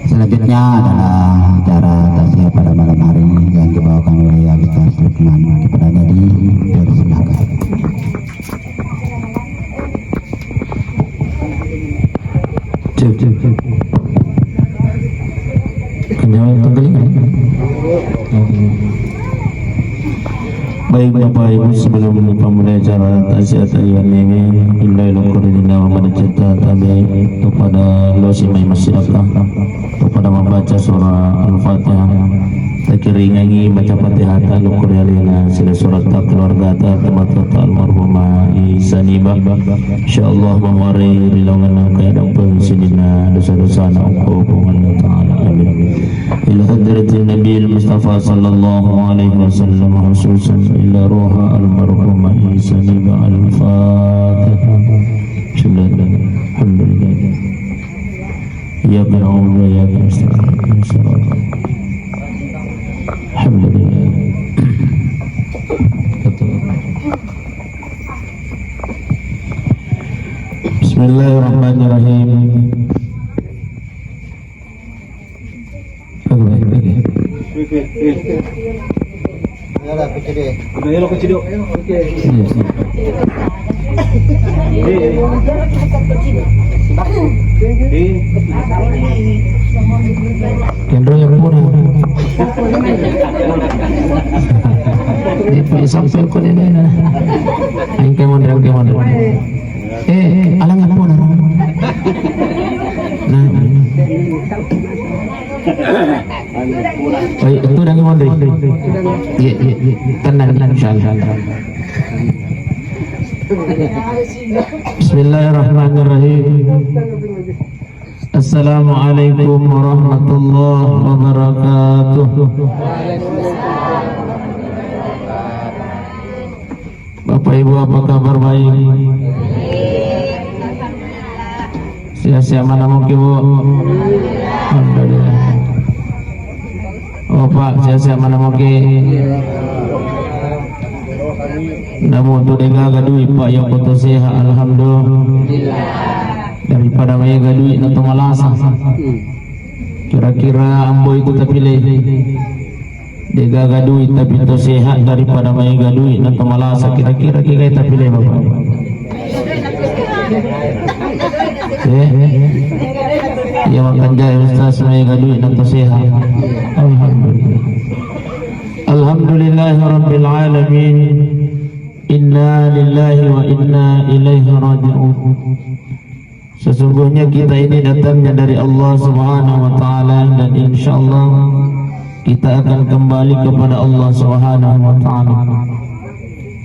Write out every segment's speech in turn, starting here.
Selanjutnya adalah acara tasya pada malam hari ini yang dibawakan oleh Abikas Lukman. Kepadanya dipersilakan. Baik Bapak Ibu, sebelum memulai acara tasya tarian ini, Innalillahi wa inna ilaihi raji'un. Kepada losimai masyarakat, kepada membaca surah Al-Fatihah, takiringangi baca Fatihah lukur yalina sila surat keluarga ta kematata almarhumah Isanibah. Insyaallah memari rilangan keadaan pensidina dosa-dosa na Allah Ta'ala. Amin. Ila hadratin Nabi Mustafa sallallahu alaihi wasallam, khususan ila ruha almarhumah Isanibah. Al-Fatihah. Alhamdulillah. Ya Allah ya Allah. Alhamdulillah. Bismillahirrahmanirrahim. Kendro yang murah. Di sampai ko nila na. Ay kemon. Alang apa na. Nah. Ay, itu dah kemon deh. Iya. Tenang insyaallah. Bismillahirrahmanirrahim. Assalamualaikum warahmatullahi wabarakatuh. Bapak Ibu, apa kabar baik? Siap-siap mana mungkin Bu? Alhamdulillah. Oh Pak, siap-siap mana mungkin? Namun tu dengar gadui Pak yang putus sehat, alhamdulillah. Daripada maya gadui atau malasa. Kira-kira ambo itu terpilih. Dega gadui tapi tu sehat daripada maya gadui atau malasa. Kira-kira kita terpilih Bapak. Ya makan jaya Ustaz maya gadui atau sehat. Alhamdulillah. Alhamdulillahirabbil alamin. Inna lillahi wa inna ilaihi raji'un. Sesungguhnya kita ini datangnya dari Allah Subhanahu wa taala, dan insyaallah kita akan kembali kepada Allah Subhanahu wa taala.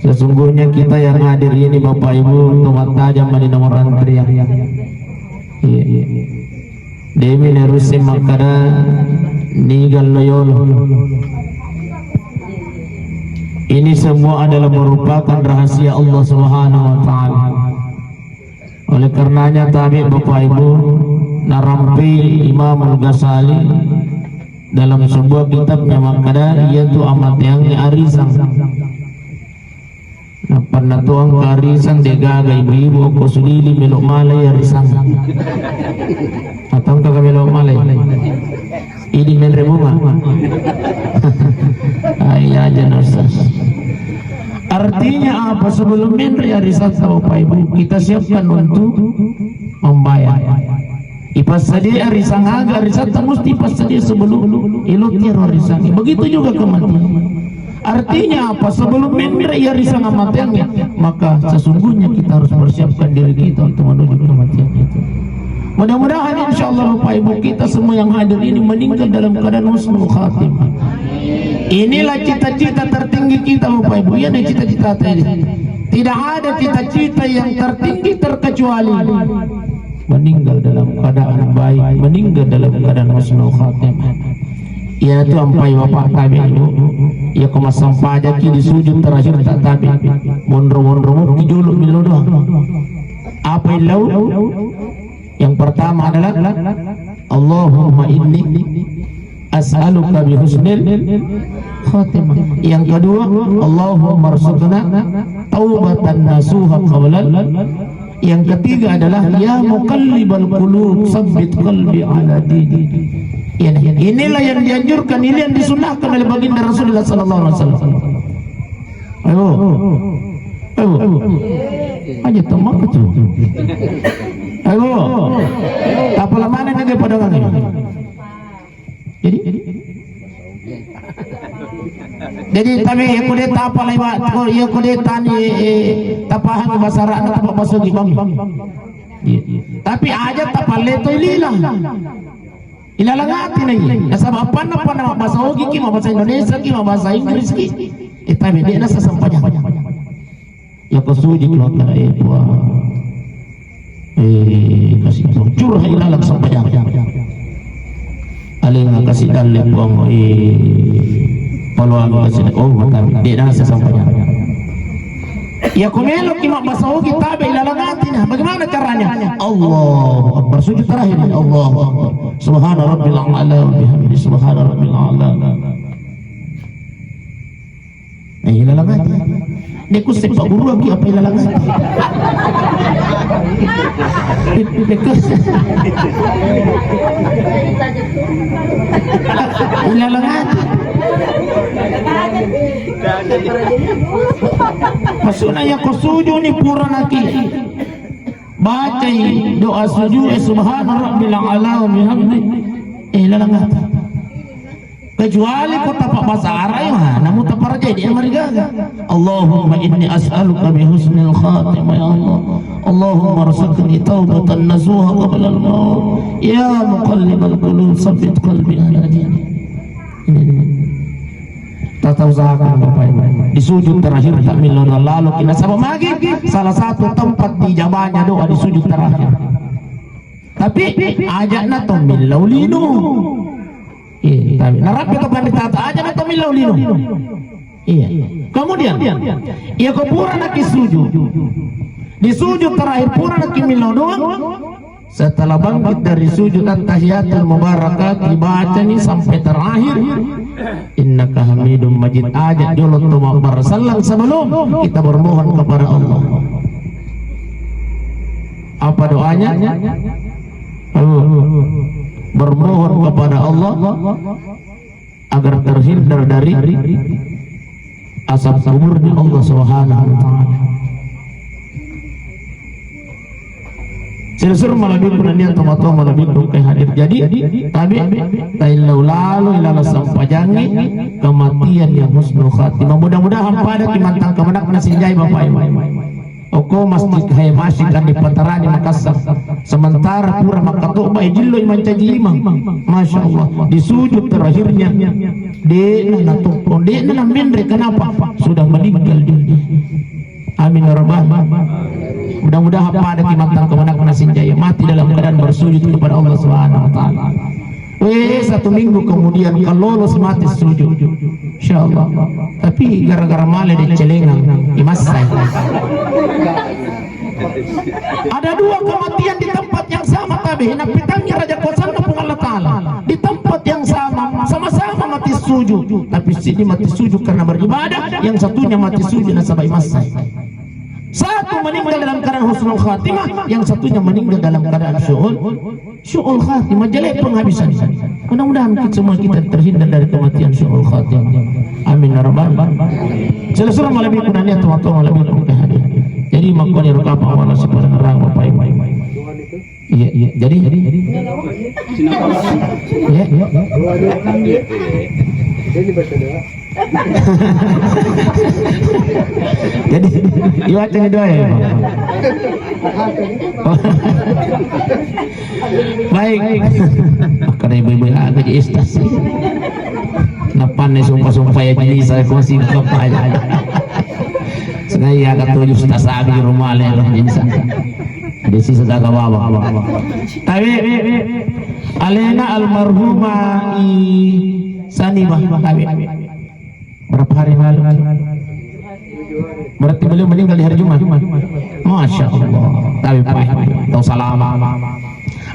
Sesungguhnya kita yang hadir ini Bapak Ibu tumat tajam di nomor antrian. Iya. Demi nerusim makada nigal loyolo. Ini semua adalah merupakan rahasia Allah Subhanahu wa taala. Oleh karenanya tadi Bapak Ibu narampi Imam Al-Ghazali dalam sebuah kitabnya makada yaitu amat yang arisan. Nah, pernah tuang karisan degaga ibu-ibu ko sudili melok malay arisan. Atau kagak melok malay. Ini menrebunga. Ayah jenazah. Artinya apa? Sebelum menteri arisan Bapak Ibu kita siapkan untuk membayar. Ipas saja arisan agar arisan mesti ipas saja sebelum ilutir arisan. Begitu juga kematian. Artinya apa? Sebelum menteri arisan kematiannya, maka sesungguhnya kita harus persiapkan diri kita untuk menuju kematian itu. Mudah-mudahan insyaallah Bapak Ibu kita semua yang hadir ini meninggal dalam keadaan husnul khatimah. Inilah cita-cita tertinggi kita Bapak Ibu. Ya, cita-cita ini. Tidak ada cita-cita yang tertinggi terkecuali meninggal dalam keadaan baik, meninggal dalam keadaan husnul khatimah. Ya itu ampai Bapak tabi Ibu. Ya kemasang pajaki di sujud terakhir tak tabi. Mondro-mondro dijuluk milodoh. Apa ilau? Yang pertama adalah Allahumma inni as'aluka bi husnil khatimah. Yang kedua Allahumma arzuqna taubatan nasuha qawlan. Yang ketiga adalah ya muqallibal qulub tsabbit qalbi ala dinik. Inilah yang dianjurkan, ini yang disunahkan oleh baginda Rasulullah sallallahu alaihi wasallam. Ayo. Aja temak tu. Ayo. Apa lamana nage pedagang ini? Jadi kami kudet apa lewat ya kudetan tapahan basara na tapak basugi bang. Tapi aja tapale to ililang. Ilalangati na yun. Nasaba pa na mabasa Ogi ki, mabasa Indonesia ki, mabasa Inggris ki. Tapi di na sasampanya. Ya kesuji kalau kena kasih curah ilalang sampanya. Aling kasih dalam buang peluang kasih tapi di na sasampanya. Ya kumelo ki mabasa Ogi tabi ilalangati na. Bagaimana caranya? Allahu Akbar. Sujud terakhir. Allahu Akbar. Subhana rabbil a'la wa bihamdi subhana rabbil a'la. Ilalangan. Ni ku sepak guru lagi apa ilalangan? Ilalangan. Maksudnya yang kau sujud ni pura lagi. Baca doa sujud subhana rabbil a'la wa bihamdi ilalangan. Kecuali kau tapak bahasa Arab namun tapar aja dia mereka. Allahumma inni as'aluka bi husnil khatimah ya Allah. Allahumma arzuqni taubatan nasuha qabla al-maut. Ya muqallibal qulub tsabbit qalbi ala dinik. Tata usahakan Bapak Ibu. Di sujud terakhir takmil lalu kita sama lagi salah satu tempat di jamaahnya doa di sujud terakhir. Tapi ajakna tamil laulinu. Tapi narapi kepada tata ajakna tamil laulinu. Iya. Kemudian ia kuburan nak sujud. Di sujud terakhir pura nak milaunu. Setelah bangkit dari sujud at-tahiyatul mubarakat dibaca nih sampai terakhir. Innaka hamidum majid ajat jolot tuma bersalam sebelum kita bermohon kepada Allah. Apa doanya? Bermohon kepada Allah agar terhindar dari asap kuburnya Allah Subhanahu wa taala. Sir malabik penandian tomato malabik kai hadir jadi tapi tailau lalu ilala sampajangi kematian yang husnul khatimah. Mudah-mudahan pada kimantang kemenak nasinjai Bapak Ibu. Oko masjid hai masjid kan di Patarani Makassar. Sementara pura makato ba ijillo mancaji imam. Masya Allah di sujud terakhirnya de na tukon de na mindre kenapa sudah meninggal dunia. Amin ya rabbal alamin. Mudah-mudahan pada kimantang kemenak nasinjaya mati dalam keadaan bersujud kepada Allah Subhanahu wa taala. Satu minggu kemudian kalau lolos mati sujud insyaallah. Tapi gara-gara male di celengan imasai. Ada dua kematian di tempat yang sama tapi napitangnya Raja Kosan Kampung Allah Ta'ala di tempat yang sama sama-sama mati sujud. Tapi sini mati sujud karena beribadah, yang satunya mati sujud nasabah imasai. Satu meninggal dalam keadaan husnul khatimah, yang satunya meninggal dalam keadaan syu'ul khatimah, jelek penghabisan. Mudah-mudahan semua kita terhindar dari kematian syu'ul khatimah. Amin ya rabbal alamin. Selesai malam ini kunanya tuan-tuan malam ini hadir. Jadi makanya rukap awal sepanjang orang Bapak Ibu. Iya. Jadi. Iya. Jadi iwatnya doa ya. Baik. Karena ibu-ibu agak jadi istas. Napan nih sumpah-sumpah ya jadi saya kursi apa aja. Sengaja agak tujuh istas di rumah leh loh jadi sana. Di sisa jaga bawa. Tapi alena almarhumah Sanibah kami. Berapa hari lalu? Berarti beliau meninggal di hari Jumat. Masya Allah. Tapi tahu salam.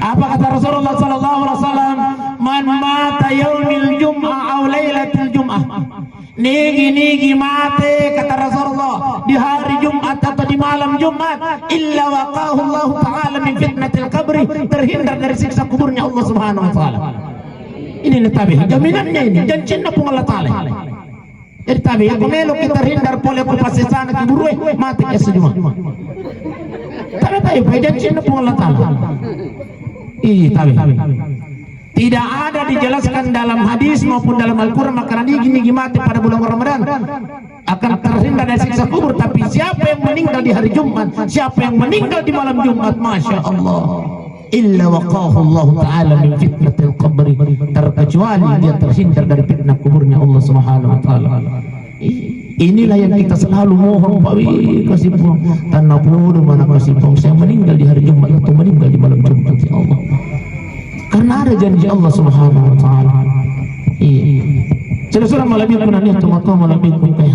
Apa kata Rasulullah sallallahu alaihi wasallam? Man mata yaumil jum'ah aw lailatul jum'ah. Nigi mati kata Rasulullah di hari Jumat atau di malam Jumat illa waqahu Allah taala min fitnatil qabri, terhindar dari siksa kuburnya Allah Subhanahu wa taala. Ini tabi jaminannya ini janjinya pun Allah Ta'ala. Jadi tabi kumelo kita hindar pole ko pasisana kiburwe mati ya sejuma. Tabi janjinya pun Allah Ta'ala. Tabi. Tidak ada dijelaskan dalam hadis maupun dalam Al-Quran makanan ini mati pada bulan Ramadan akan terhindar dari siksa kubur. Tapi siapa yang meninggal di hari Jumat, siapa yang meninggal di malam Jumat, Masya Allah, illa waqahu Allah Ta'ala min fitnatil qabri, terkecuali dia terhindar dari fitnah kuburnya Allah Subhanahu Wa Ta'ala. Inilah yang kita selalu mohon, Pak Wi, kasih pun tanah bodoh mana kasih pun saya meninggal di hari Jumat atau meninggal di malam Jumat, ya Allah. Karena ada janji Allah Subhanahu Wa Ta'ala. Surah malabik penanya tumatwa malabik kaya.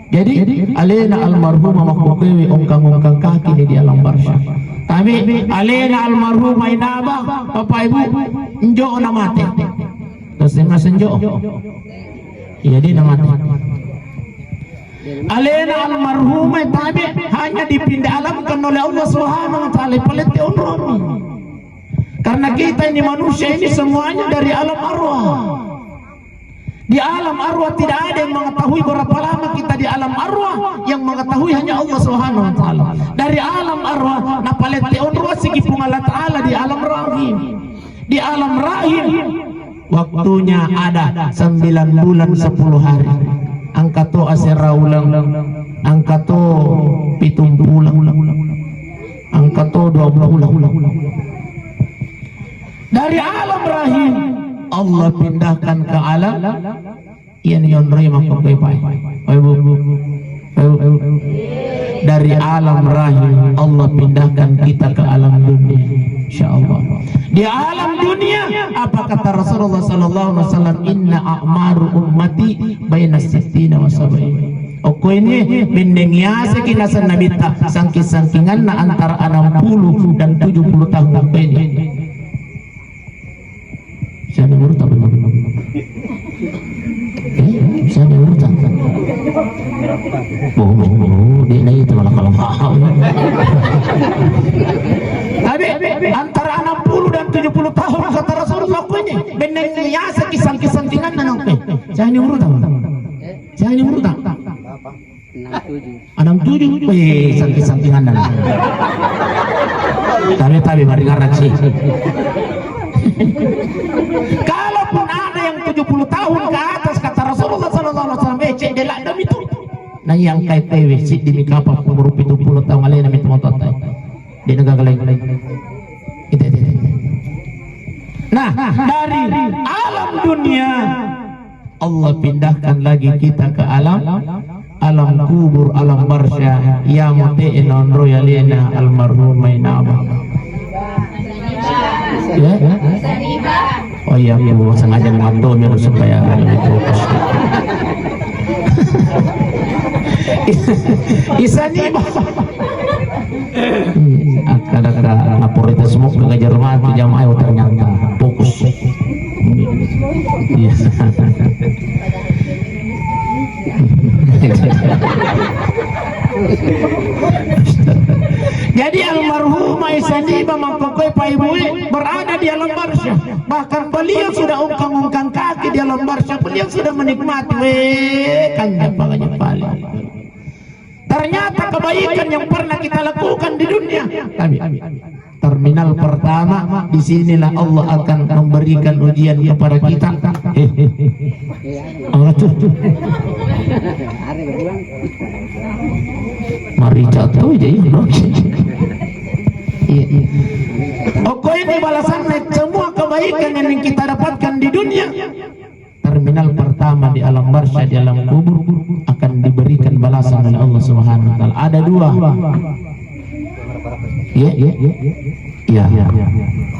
Jadi alena almarhumah makbukewi ongkang-ongkang kaki di alam barzah. Tapi alena almarhumah inaba Bapak Ibu njo na mati. Terus nga senjo. Iya di na mati. Alena almarhumah tapi hanya dipindah alamkan oleh Allah Subhanahu Wa Ta'ala pelete onromi. Karena kita ini manusia ini semuanya dari alam arwah. Di alam arwah tidak ada yang mengetahui berapa lama kita di alam arwah. Yang mengetahui hanya Allah Subhanahu Wa Ta'ala. Dari alam arwah napalete onroh sigi pung Allah Ta'ala di alam rahim. Di alam rahim waktunya ada 9 bulan 10 hari. Angkato asera ulang, angkato pitung ulang, angkato 20 ulang. Dari alam rahim Allah pindahkan ke alam yang dari alam rahim Allah pindahkan kita ke alam dunia, insyaallah. Di alam dunia apa kata Rasulullah sallallahu alaihi wasallam, inna a'maru ummati baina 60 wa 70. Oko ini mendengiase kinasan Nabi ta sangking-sangkingan na antara 60 dan 70 tahun ini. Saya urut apa? Saya urut apa? Dia naik itu malah kalau mahal. Tapi antara 60 dan 70 tahun kata Rasulullah ini benengnya sekisang-kisangkingan nanti. Saya urut apa? Saya urut apa? 67. Sangking-sangkingan nanti. Tapi mari ngarak sih. Kalaupun ada yang 70 tahun ke atas kata Rasulullah sallallahu alaihi wasallam cek delak dam itu. Nah yang kai tewe sik di mikapa umur 70 tahun alena mit motot. Di negara lain. Itu. Nah, dari alam dunia Allah pindahkan lagi kita ke alam kubur, alam barzah ya mute'in royalina almarhumaina abah. Ya? Oh iya, aku sengaja mengatur supaya itu. Isani akad-akad lapor itu semua ke Jerman ke jamaah ternyata fokus. Iya. Jadi almarhumah Isanibah mempokoi Pak Ibu berada di alam barzah. Bahkan beliau sudah ungkang-ungkang kaki di alam barzah. Beliau sudah menikmati kanjapalanya paling. Ternyata kebaikan yang pernah kita lakukan di dunia. Terminal pertama, disinilah Allah akan memberikan ujian kepada kita. Allah tuh. Mari jatuh aja ya. Iya. Oke, ini balasan semua kebaikan yang kita dapatkan di dunia. Terminal pertama di alam barzah, di alam kubur akan diberikan balasan oleh Allah Subhanahu wa taala. Ada dua. Iya.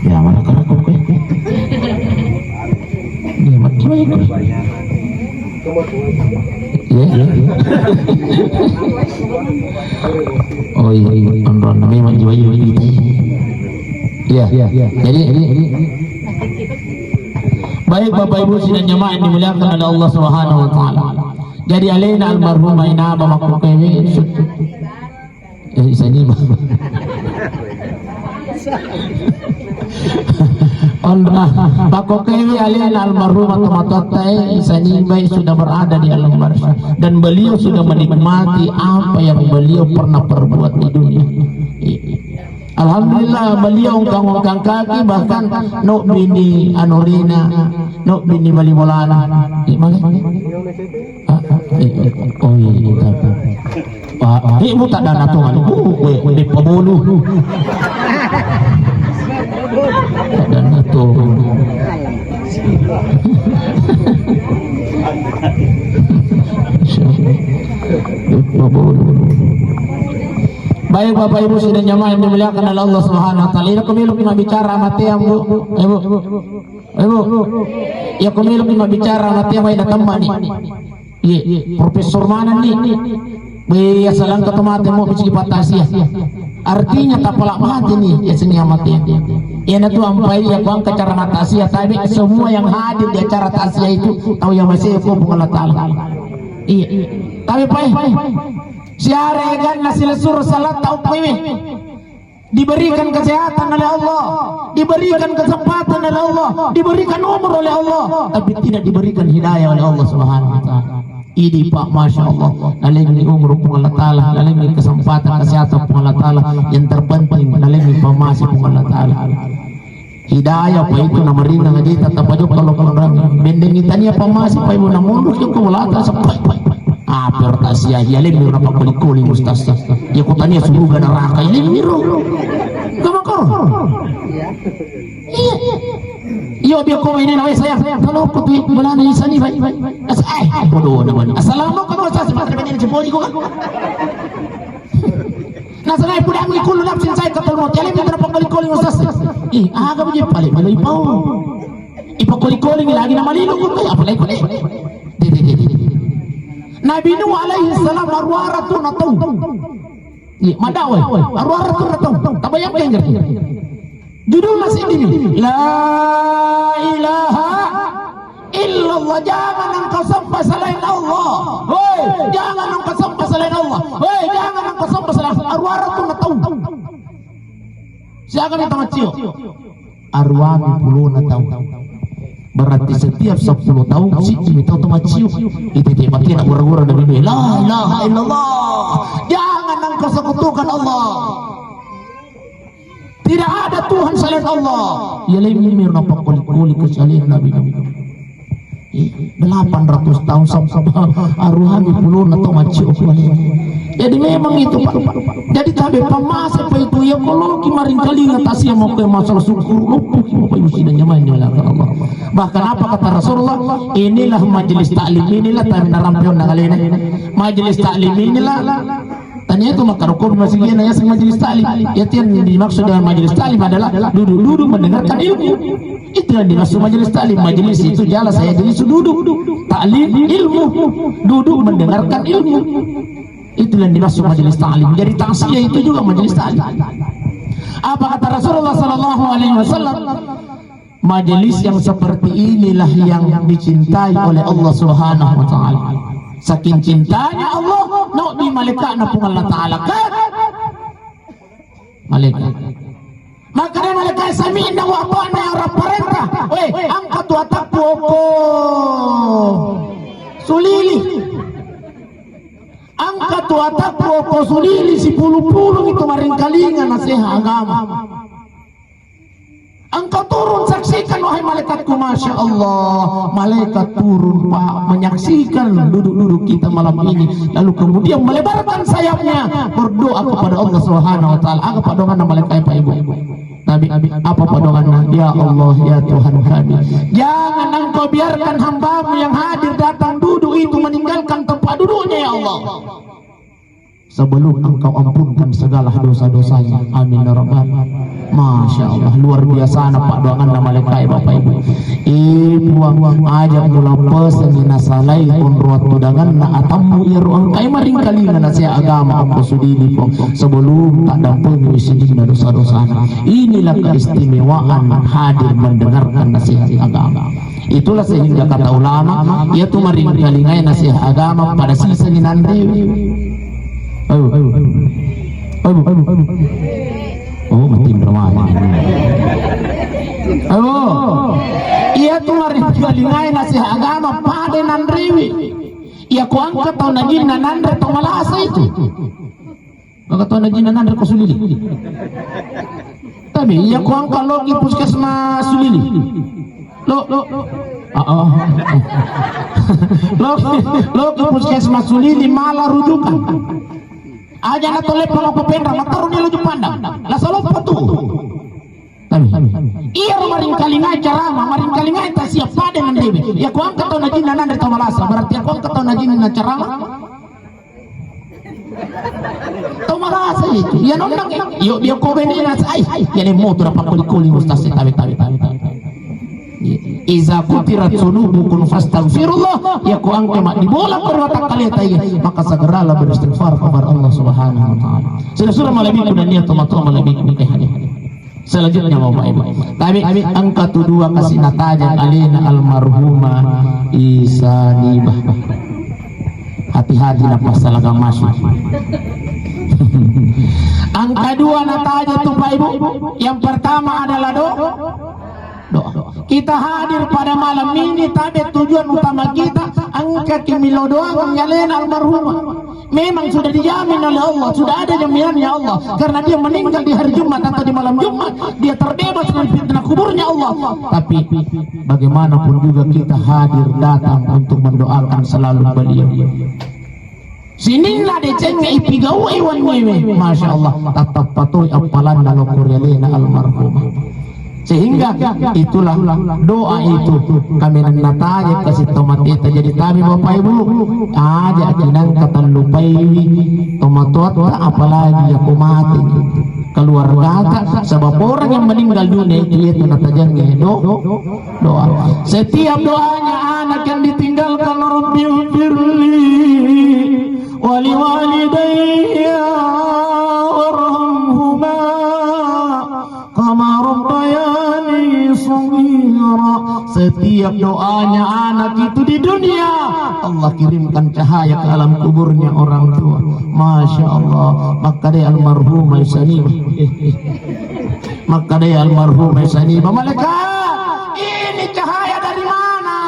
Ya, mana karak kok? Ini mati baik. Iya. Oh iya, on memang jiwa-jiwa kita. Iya. Jadi baik Bapak Ibu sidang jamaah yang dimuliakan oleh Allah Subhanahu wa taala. Jadi alaina almarhumah inaba makukewi Isanibah. Pakokewi alien almarhum Matotai Sanyibai sudah berada di alam barzah dan beliau sudah menikmati apa yang beliau pernah perbuat di dunia. Alhamdulillah beliau ungkang kaki, bahkan no bini Anurina, no bini Balimolana. Oh iya, Pak, ibu tak ada natungan, di pebulu. Dan itu baik Bapak Ibu sudah jamaah yang dimuliakan oleh Allah Subhanahu wa taala. Ya kami lupa bicara mati yang Bu. Ibu. Ya kami lupa bicara mati yang ada teman nih. Iya, Profesor mana nih? Ya salam ketemu mati mau bicara patah. Artinya tak pelak mati nih ya senia mati. Ya itu ampai ya bang ke cara matasia tapi semua yang hadir di acara tasia itu tahu yang masih aku Allah taala. Iya. Tapi pai siaregan nasi lesur salat tahu pai diberikan kesehatan oleh Allah, diberikan kesempatan oleh Allah, diberikan umur oleh Allah, tapi tidak diberikan hidayah oleh Allah Subhanahu wa taala. Ini Pak, Masya Allah, lalu umur Allah Ta'ala, lalu kesempatan kesehatan Allah Ta'ala, yang terpenting lalu pemasi Allah Ta'ala. Hidayah Pak itu nama ringan aja tetap aja kalau orang bendeng itanya pemasi Pak ibu namun itu kewalata sampai pertasia ya lebih berapa kuli mustasa ya kotanya surga neraka ini biru kamu kau iya biar kau ini namanya saya kalau kau tuh belanda di sana baik bodoh namanya assalamualaikum warahmatullahi wabarakatuh jempol kau nah saya pun ambil kulu nafsin saya ketemu jadi berapa kuli mustasa agak begini paling malu ipa kuli lagi nama lilu kau apa lagi Nabi Nuh alaihi salam arwaratun atau madawai arwaratun atau tak banyak yang ngerti judul masih ini la ilaha illallah jangan engkau sembah selain Allah hei jangan engkau sembah selain Allah hei jangan engkau sembah selain Allah arwaratun atau siapa yang tahu cium arwah puluh atau berarti setiap 10 tahun si kita otomatis itu dia mati nak gura-gura dari dunia la ilaha illallah jangan engkau sekutukan Allah tidak ada Tuhan selain Allah ya lebih nampak kuli kesalahan Nabi 800 tahun sampai arwah puluh atau maciu jadi memang itu Pak jadi tabe pemasa apa itu ya kalau kemarin kali ngatasi yang mau ke masalah syukur lupa Bapak Ibu sudah nyaman Allah bahkan apa kata Rasulullah inilah majelis taklim inilah tabe narampion kali ini majelis taklim inilah tanya itu maka rukun masih gini ya majelis taklim ya yang dimaksud dengan majelis taklim adalah duduk mendengarkan ilmu itu yang dimaksud majelis taklim majelis itu jelas saya jenis duduk taklim ilmu duduk mendengarkan ilmu itu yang dimaksud majelis taklim jadi taksiyah itu juga majelis taklim apa kata Rasulullah sallallahu alaihi wasallam majelis yang seperti inilah yang dicintai oleh Allah Subhanahu wa taala saking cintanya Allah no di malaikat napung Allah taala kan malaikat makanya malaikat sami'na wa ata'na ya Rabb perintah angkat watak poko sulili angkat watak poko sulili si puluh-puluh itu maring kalingan nasihat agama engkau turun saksikan wahai malaikatku Masya Allah malaikat turun Pak menyaksikan duduk-duduk kita malam ini lalu kemudian melebarkan sayapnya berdoa kepada Allah Subhanahu wa taala apa doa malaikat Pak Ibu Nabi apa doa ya Allah ya Tuhan kami jangan engkau biarkan hambamu yang hadir datang duduk itu meninggalkan tempat duduknya ya Allah sebelum engkau ampunkan segala dosa-dosanya amin ya rabbal Masya Allah luar biasa Pak doakan nama malaikat Bapak Ibu buang ajak mula pesan nasalai unruat tudangan na atamu iruang kay maring kalingan nasihat agama ang kusudili po sebelum tak dampung wisidi na dosa-dosana inilah keistimewaan hadir mendengarkan nasihat agama itulah sehingga kata ulama yaitu maring kalingan nasihat agama pada sisa ninandewi oh mati bermana Oh, iya tuh mari galingai nasi agama pada nandriwi. Iya ko angkat tau najin nanandre tau malasa itu. Maka tau najin nanandre ko sulili. Tapi iya ko angkat logi puskesmas sulili. Lo puskesmas sulili malah rujukan. Aja na tole pangko pendra mataru ni luju pandang. La salo patu. Iya maring kalingai carama maring kalingai tak siap pada dengan dewe ya ko angkat tau najin nanandre tau malasa berarti aku angkat tau najin na carama tau malasa itu ya nondang yo dia ko beni na ai ya ne motor apa kuli mustas tawi iza kutirat sunubukum fastaghfirullah ya ko angke mak dibolak perwata kali tayi maka segeralah beristighfar kepada Allah Subhanahu wa taala sudah malabi dan niat tomat-tomat malabi ke hari selanjutnya Bapak Ibu tapi angka kedua kasih nataja alina almarhumah Isanibah hati-hati napa salah masuk angka dua nataja tuh Pak Ibu yang pertama adalah doa kita hadir pada malam ini tapi tujuan utama kita angka kimilo doa menyalain almarhumah memang sudah dijamin oleh Allah sudah ada jaminannya Allah karena dia meninggal di hari Jumat atau di malam Jumat dia terbebas dari fitnah kuburnya Allah tapi bagaimanapun juga kita hadir datang untuk mendoakan selalu beliau sinilah decengnya ipigau iwan wewe Masya Allah tatap patuh apalan dalam kuryalina almarhumah sehingga itulah doa itu kami natanya kasih tomat itu jadi kami Bapak Ibu aja kinang kata lupai tomat apalagi aku mati keluarga sebab orang yang meninggal dunia itu natajangnya doa setiap doanya anak yang ditinggalkan Rabbi firli wali walidayya warhamhuma kama rabbayani shaghira setiap doanya anak itu di dunia Allah kirimkan cahaya ke alam kuburnya orang tua Masya Allah maka dia almarhumah Isanibah maka dia almarhumah Isanibah malaikat ini cahaya dari mana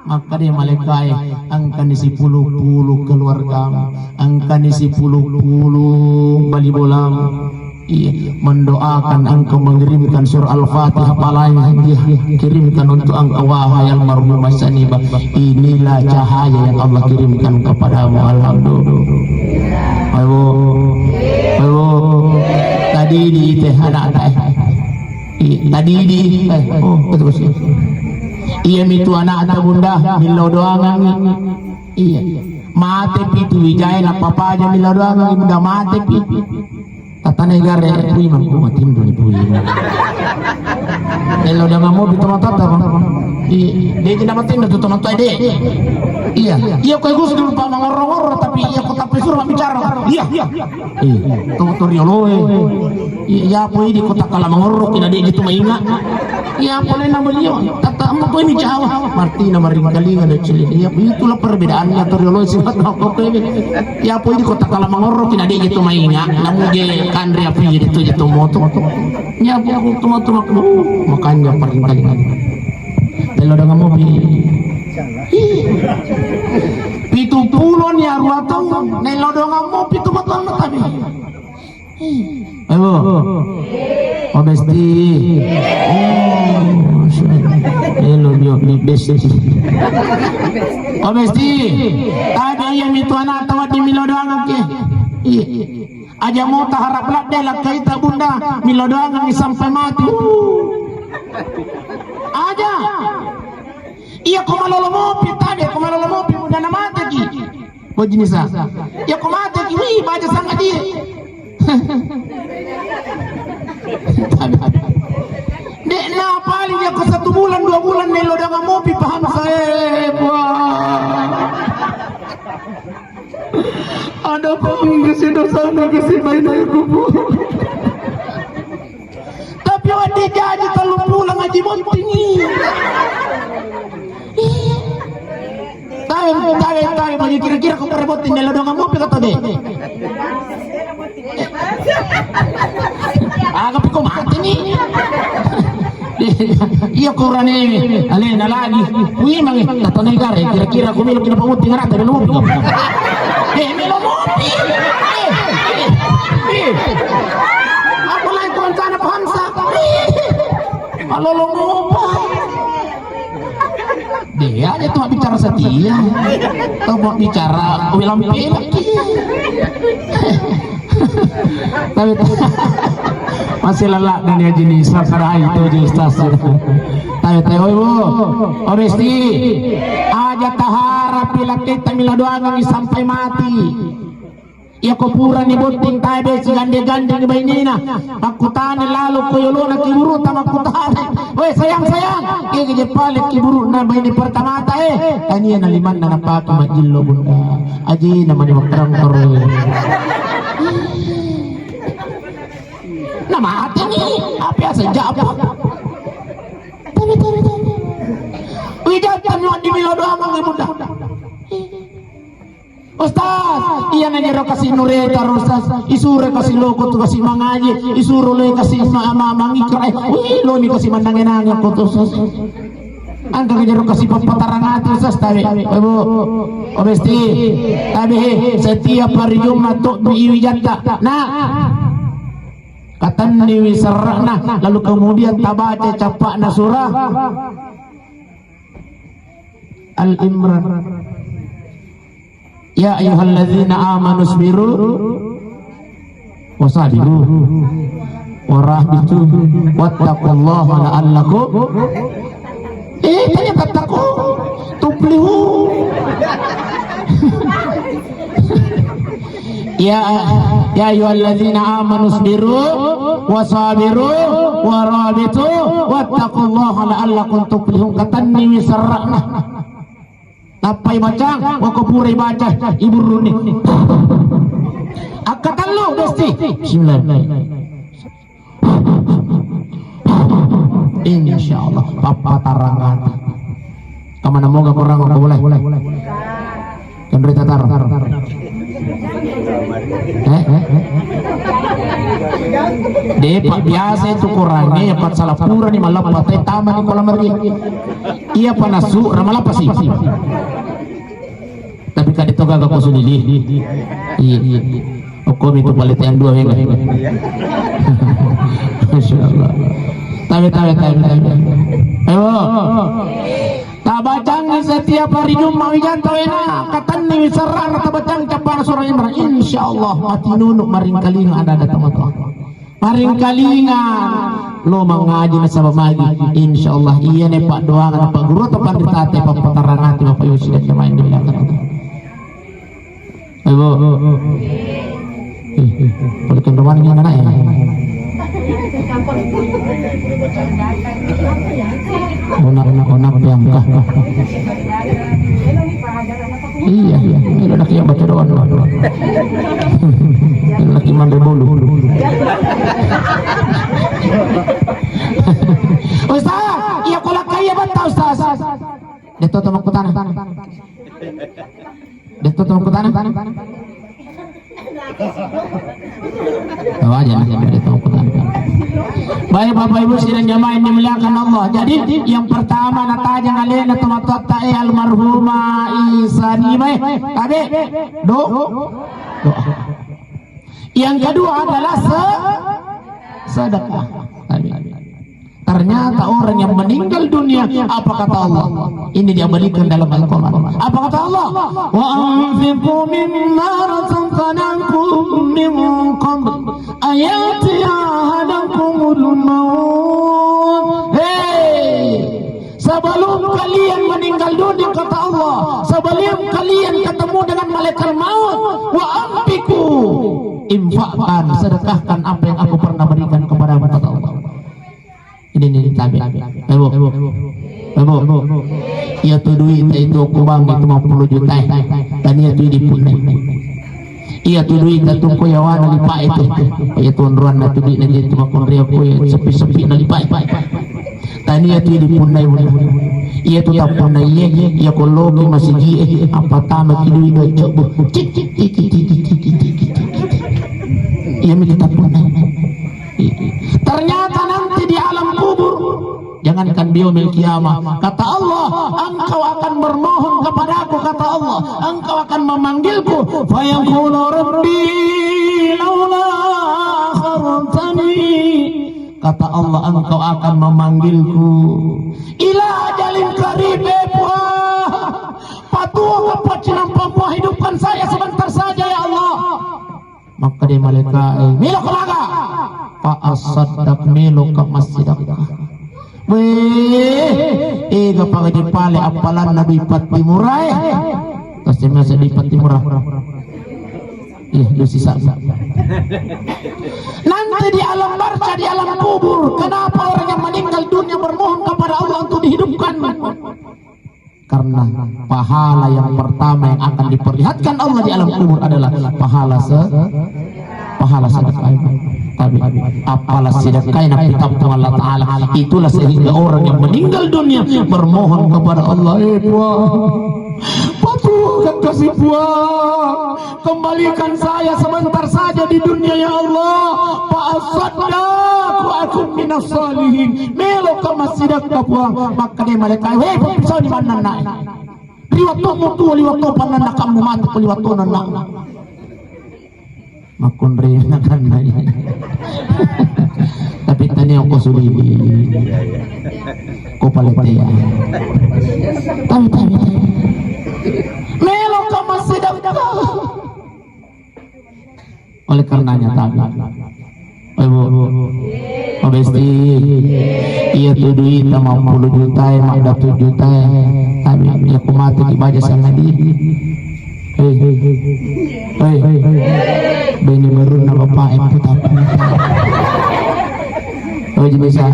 maka dia malaikat angkan isi puluh-puluh keluarga angkan isi puluh-puluh bali bolam iya, mendoakan engkau mengirimkan surah Al-Fatihah palanya dia kirimkan untuk engkau wahai almarhumah Isanibah inilah cahaya yang Allah kirimkan kepadamu alhamdulillah ayo tadi di teh anak-anak tadi di terus iya mitu anak bunda milo doangan iya mate pitu wijaya apa aja milo doangan bunda mate pitu tata negara pui mampu mati dulu pui. Kalau dah mau bitu mata apa? Dia tidak mati dah tuh mata dia. Iya, iya kau gus dulu pak mangor tapi iya kau tapi suruh bicara. Iya, tuh rioloe. Iya pui di kota kala mangor kena dia gitu maingat. Iya boleh nama beliau. Tata mau kau ini Jawa. Marti nama ringkaling ada cili. Iya itulah perbedaannya tuh rioloe sifat kau ini. Iya pui di kota kala mangor kena dia gitu maingat. Namun dia Andrea pilih itu jatuh motor ya motor makanya paling kali kalau dengan mobil itu pulon ya ruatong nelo dengan mobil itu betul tadi ayo obesti hello bio besti obesti ada yang itu anak tahu di milo doang ke aja mau taharap lah delak kaita bunda milo doangan sampai mati aja iya kumalolo mopi tadi kumalolo mopi bunda na mati ki bojinisa iya kumati ki wih baca sangat dia dek na paling ya ke 1 bulan 2 bulan milo doangan mopi paham saya ada penggisi dosa penggisi main air kubur tapi wadi jadi kalau pulang ngaji tinggi tahu bagi kira-kira kau perebutin dia lodong kamu kata deh tapi kau mati nih Iya kurang ini, alena lagi. Wih mangi, tato negara kira-kira aku milo kena pamuti ngarata dan mobil. Milo mobil. Aku lagi koncana bangsa. Kalau lo ngomong. Dia itu bicara setia. Atau mau bicara wilam lagi. Tapi masih lelak dan dia jenis sekarang itu Ustaz. Tapi ibu Oresti aja taharap bila kita mila doa sampai mati. Ya kupuran ni bunting tabe si gande-gande ni bainina. Aku tani lalu kuyulo na kiburu tama kutani. Weh sayang. Iya ke palit kiburu na baini pertama ta Kanya na liman na napaki majillo bunda. Aji naman ni magtarang karo. Nama hati ni apa saja apa. Tabi. Wijat kami di milo doa mangi bunda. Ustaz, iya nanya kasih nureta Ustaz, isure kasih loko tu kasih mangaji, isuro le kasih mangikra, wih lo ni kasih mandangin angin kotor Ustaz. Angka kejar kasih pemataran Ustaz tabi, ibu, Oresti, tabi setiap hari Jumat tu biwijata, nah, katan ni serana, lalu kemudian tabaca capak surah Al-Imran. Ya ayyuhalladzina amanu sabiru wasabiru warahmatu wattaqullaha la'allakum tanya kataku tuflihu. Ya ayyuhalladzina amanu sabiru wasabiru warahmatu wattaqullaha la'allakum tuflihun. Katani wisarana Tapai macang, wakupurai baca ibu runi. Akatan lu Desti. Bismillah. Insyaallah papa tarangan. Kamana moga kurang aku boleh. Kendri tatar. Depa biasa itu kurangnya pat salah pura ni malam patai taman ni kolam mergi. Iya panasu ramala pasi. Tapi kan itu gak kau sendiri. Iya. Hukum itu palit yang dua minggu. Masya Allah. Tapi. Ayo. Tabacang setiap hari Jumat wijanto enak. Katan ni wisarang tabacang capan surah Imran. Insyaallah mati nunuk maring kalingan ada teman-teman. Maring kalingan lo mengaji nasabah magi. Insyaallah iya nih Pak doa Pak Guru atau Pak Ditate Pak Patarangan Bapak Yusi dan jemaah di belakang. Ayo. Balikin rumah ini anak ya. Onak yang kah? Iya, ini laki yang baca doa. Ini laki mandi bulu. Ustaz, iya kolak kaya bantah Ustaz. Deto temak petanah. Oh aja deto petanah. Baik Bapak Ibu sidang jamaah yang dimuliakan Allah. Jadi yang pertama nataja ngalena tomatot tae almarhumah Isani bae. Tadi doa. Yang kedua adalah sedekah. Ternyata orang yang meninggal dunia apa kata Allah? Ini diabadikan dalam Al-Qur'an. Apa kata Allah? Wa anfiqu mimma razaqnakum min qabl ayati ahadakumul maut. Sebelum kalian meninggal dunia kata Allah, sebelum kalian ketemu dengan malaikat maut, wa anfiqu, infakkan, sedekahkan apa yang aku pernah berikan kepada kata Allah. Ini tabi. Ibu. Ya tu duit itu aku bang itu 50 juta. Dan ia tu dipunai. Iya tu duit itu aku yawan lipat itu. Ya tuan ruan tu duit nanti itu makon ria aku sepi-sepi lipat. Dan ia tu dipunai. Iya tu tak punai ya kalau masih ji apa tamat duit itu coba. Ia minta punai. Ternyata nanti di alam kubur jangankan biyaumil qiyamah. Kata Allah, engkau akan bermohon kepadaku, kata Allah, engkau akan memanggilku, fa yaqulu rabbi laula akhartani, kata Allah, engkau akan memanggilku ila ajalin qarib, patuh kepada pembuah hidupkan saya sebentar saja ya Allah. Maka dia malaikat milo kelaga fa asaddaq milo ka masjidaka weh ega pagadi pale apalan nabi pati murai kasi masa di pati murah sisa nanti di alam barzah, di alam kubur. Kenapa orang yang meninggal dunia bermohon kepada Allah untuk dihidupkan? Karena pahala yang pertama yang akan diperlihatkan Allah di alam kubur adalah pahala sedekah. Tapi apalah sedekah yang dikabulkan Allah Taala. Itulah sehingga orang yang meninggal dunia bermohon kepada Allah, patuh kasih buah, kembalikan saya sebentar saja di dunia ya Allah. Fa'asaddaq aku minas salihin, melo ka masjidak buah. Maka dia malaikat, hei bisa di mana nak? Liwat tu liwat tu pananda kamu mati liwat tu nak. Makun rena kan. Tapi tadi aku sudah ko palete ya. Tapi melo ka masjidak. Oleh karenanya tadi Besti iya tuh duit sama 10 juta mak ada 7 juta tapi dia kumati dibaca sama dia bini merun na bapak yang putapa bisa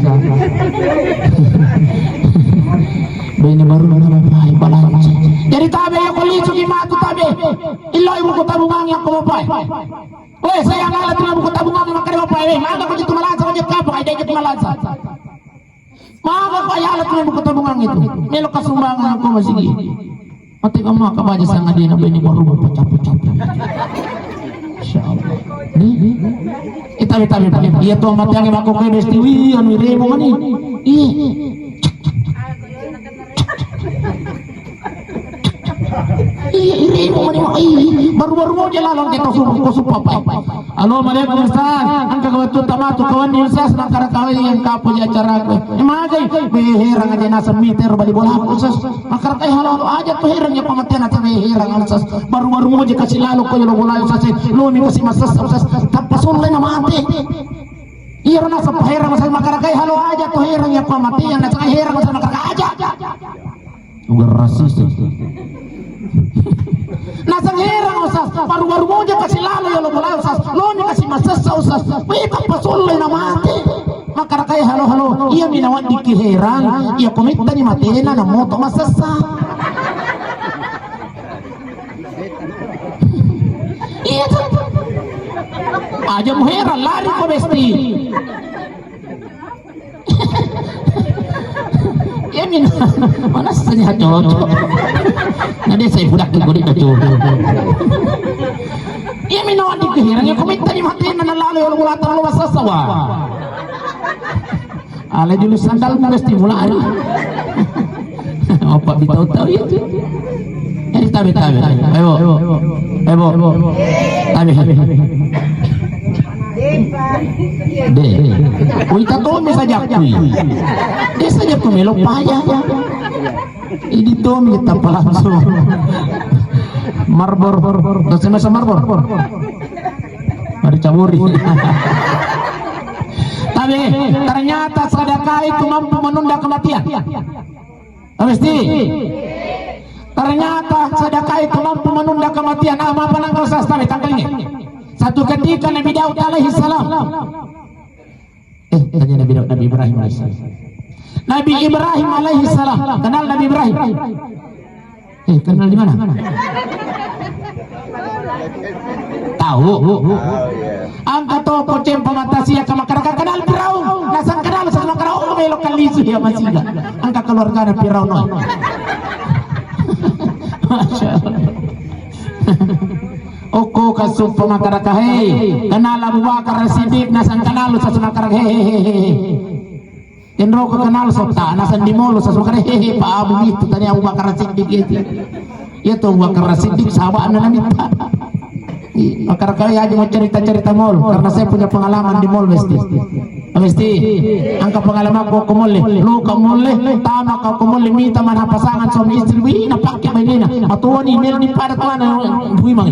bini merun na bapak yang balanci jadi tabi yang kulicu gimana tabi ilo ibu ku tabungan yang ku bapak. Weh, saya ngalah tuh buku tabungan makan bapak. Mana kau itu malansa kau jadi apa? Kau jadi malansa. Mana kau ya tuh buku tabungan itu? Melo kasumbangan aku masih gini. Mati kamu akan baca sangat dia nabi ini baru pecah-pecah. Insyaallah. Tapi. Iya tuh mati yang aku kau bestiwi anu remo mani. Iri mo mani baru-baru mo jalan kita suruh papa. Halo Assalamualaikum Ustaz. Angka kawatu tamatu kawan di Ustaz nang karakawai yang kapo di acara ko. Imagay behirang aja nasa meter bali bola Ustaz. Makarakay halo aja tuh hirang ya pamatian at behirang Ustaz. Baru-baru mo je kasi lalo ko yung bola Ustaz. Lumi kasi masas Ustaz. Tapasun na mati. Iya nasa pahirang Ustaz makarakay halo aja tuh hirang ya pamatian at hirang Ustaz makarakay aja. Ugar rasis. Nasang herang Ustaz, baru-baru mo dia kasih lalo ya lo mulai Ustaz, lo ni kasih masasa Ustaz, wika pasulay na mati. Makarakay halo, iya minawan di kiherang, iya kumita ni matina na moto masasa. Iya tuh, aja mo herang, lari ko besti. Iya mina, mana sanya cocok. Nanti saya budak digoreng kacau. Iya minawan di kehirangnya komita di matiin na lalu yang mulatan lu masasawa. Ala dulu sandal mesti mulai. Apa bitau-tau itu? Ini tabi. Ayo. Tabi. Wita to saja kui. Dia saja kumelok payah. Ini tuh kita langsung marbor dosen masa marbor mari caburi. Tapi ternyata sedekah itu mampu menunda kematian. Mesti ternyata sedekah itu mampu menunda kematian. Apa langkah Ustaz tapi tanggalnya satu ketika Nabi Daud alaihi salam tanya Nabi Ibrahim alaihi salam. Nabi Ibrahim alaihi salam. Kenal Nabi Ibrahim? Kenal di mana? Tahu. Angkat toko cempa matasi ya masyarakat kenal Firaun. Nasang kenal sama Firaun melok kalisu ya masih enggak. Angkat keluarga Firaun. Masyaallah. Oko kasuk pemakaraka kenal Abu Bakar Siddiq nasang kenal sa sumakaraka Kenro ka kenal sota nasan di mall sa sukare hehe Pak Abu itu tadi Abu Bakar Siddiq itu. Ya tuh Abu Bakar Siddiq sahabat anak Nabi. Makar kali aja mau cerita-cerita mall karena saya punya pengalaman di mall mesti angka pengalaman kau ke mall lu ke mall tama kau ke mall minta mana pasangan suami istri bina pakai begini atau ni mel ni pada tuan bui mang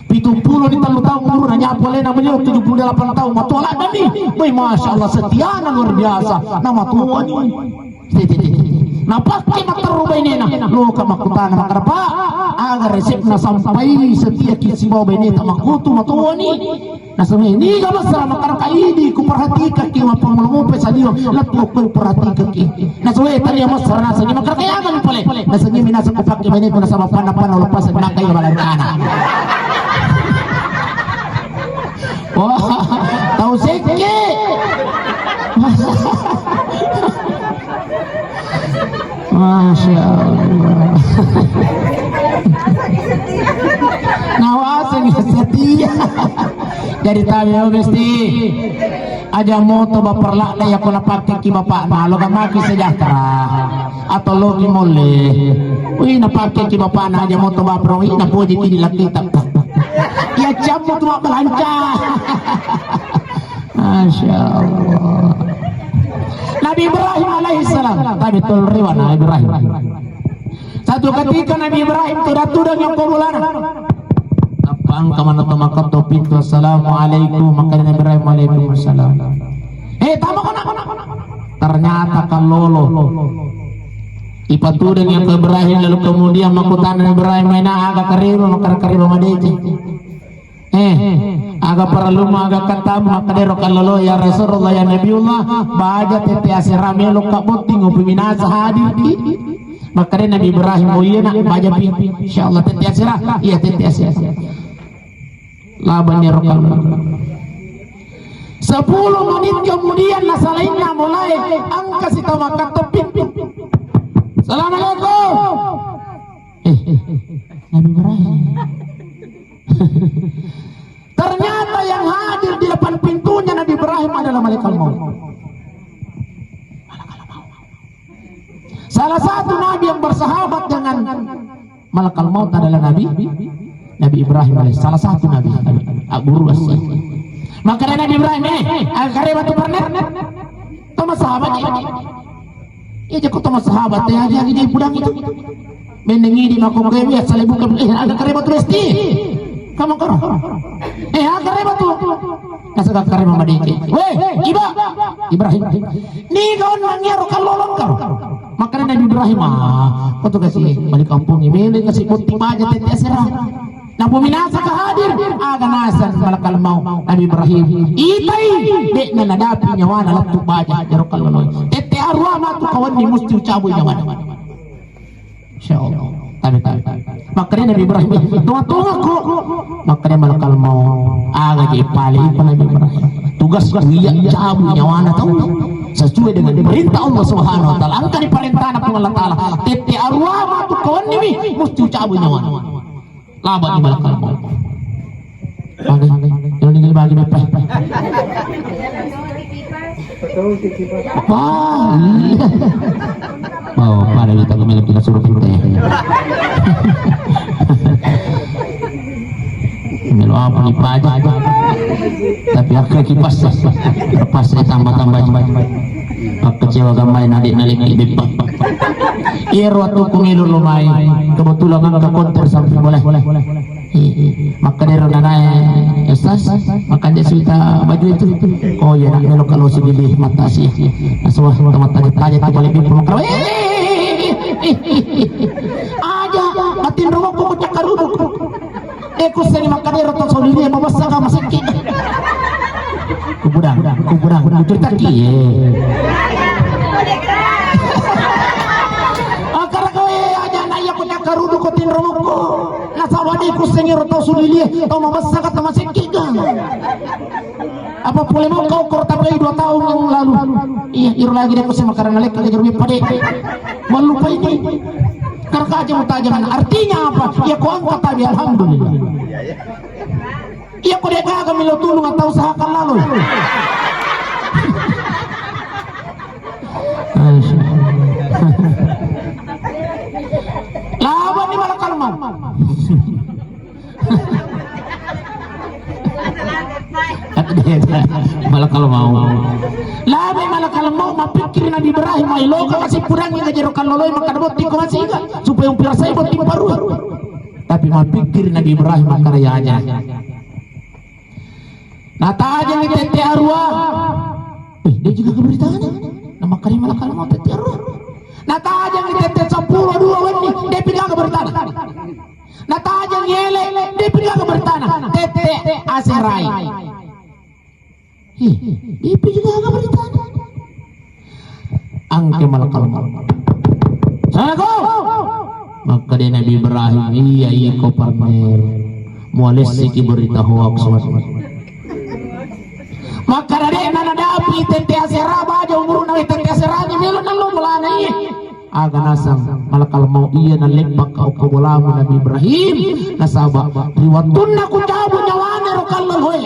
70 di tahun umur hanya boleh namanya 78 tahun matola nih boy masya Allah setiana luar biasa nama tuan nah pakai materubah ini lu ke makutan makarpa agar resepnya sampai setia kisi bawa ini tak makutu matuan ini nah semua ini gak masalah makarka ini ku perhatikan ki apa melumupe sadio lalu ku perhatikan ki nah semua tadi yang masalah nasa ini makarka yang akan pale nah semua minasa ku pakai ini kuna sama panah lepas nakai balantana wah tahu seke Masya Allah ngawasin setia jadi tahu mesti aja moto baperlak daya kula pakai ki bapak na lo maki sejahtera atau lo ki mole wih na pakai ki bapak na aja moto baperong ina puji ki dilakita ya jamu tu belancar Masya Allah Nabi Ibrahim alaihissalam tadi betul riwayat Nabi Ibrahim satu ketika Nabi Ibrahim tudang yang kumulana apang kamana tamakat pintu assalamualaikum maka Nabi Ibrahim waalaikumsalam tamakona ternyata kalolo ipatudang yang ke Ibrahim lalu kemudian makutan Nabi Ibrahim maina agak karibu madece agak perlu agak kata maka dero kalolo ya Rasulullah ya Nabiullah baja tete asirame lo kabuting upiminasa hadir maka Nabi Ibrahim mulia nak baja pi insyaallah tete asirah iya tete asirah laban ya kalolo 10 menit kemudian nasalainna mulai angka si tamakat topin Assalamualaikum Nabi Ibrahim ternyata yang hadir di depan pintunya Nabi Ibrahim adalah malaikat maut. Salah satu nabi yang bersahabat dengan malaikat maut adalah Nabi Ibrahim alaihi salah satu nabi Abu Ruas. Maka Nabi Ibrahim kare batu pernet sama sahabatnya. Iya jago sama sahabat ya di budang itu. Mendengi di makung kaya salibu ke agak kare batu resti. Kamu karo agak batu nasa kare mamadike weh Ibrahim ni kawan mangyaro kalolong karo maka Nabi Ibrahim kau kasih balik kampung ini kasih putih aja tete serah nah peminasa kehadir agak nasan malakal mau Nabi Ibrahim itai dek nadapi nyawana latu baja jaro kalolong tete arwah matu kawan ni musti ucabu nyawana insyaallah makanya Nabi Ibrahim tunggu kok makanya malakal mau agak ipali Nabi Ibrahim tugas dia cabut nyawana tahu sesuai dengan perintah Allah Subhanahu wa taala angka di perintah Allah taala tete arwah matu kawan ini mesti cabut nyawana laba di malakal mau jangan bagi bepa oh pada kita kembali kita suruh kita ya melu apa nih pajak tapi akhirnya kipas lepas tambah kecewa gamai nadik nalik bepa iya waktu kumilu lumai kebetulan angka konter sampai boleh maka dari nanai esas maka dia cerita baju itu oh ya nak melu kalau segini mata sih aswah mata tanya balik di pemakar aja matin rumah kok cakar uduk ekos seni maka dari rotok solidnya mabasa ka masakit kubudang cerita kiye akar kau aja naya ko cakar uduk ko tin rumah ko nasawadi ko seni rotok solidnya to mabasa ka masakit apa boleh mau kau korta play 2 tahun yang lalu iya iru lagi deh kusema karena lek lagi rumah pade melupa ini karena aja mutajangan artinya apa ya kau angkat tadi alhamdulillah iya kau dia kagak milo tulung atau usahakan lalu malakal maut labe malakal maut mapikir Nabi Ibrahim ay loka kasi purang nga jero kaloloy makadabot di ko masiga supaya umpira sa ibot di paru tapi mapikir Nabi Ibrahim makarayaannya nata aja ni tete arwah dia juga keberitaan nama kali malakal maut tete arwah nata aja ni tete 10 2 wani dia pindah keberitaan nata aja ngele dia pindah keberitaan tete aserai itu juga agak berita angke malakal maut maka dia Nabi Ibrahim iya kau partner mualis siki berita hoax maka dari nana dapi tente asera baja umur nawi tente asera ni melo nang mulana aga nasang malakal maut iya na lembak kau kobolamu Nabi Ibrahim nasaba riwatunna ku cabu nyawana rokallal hoy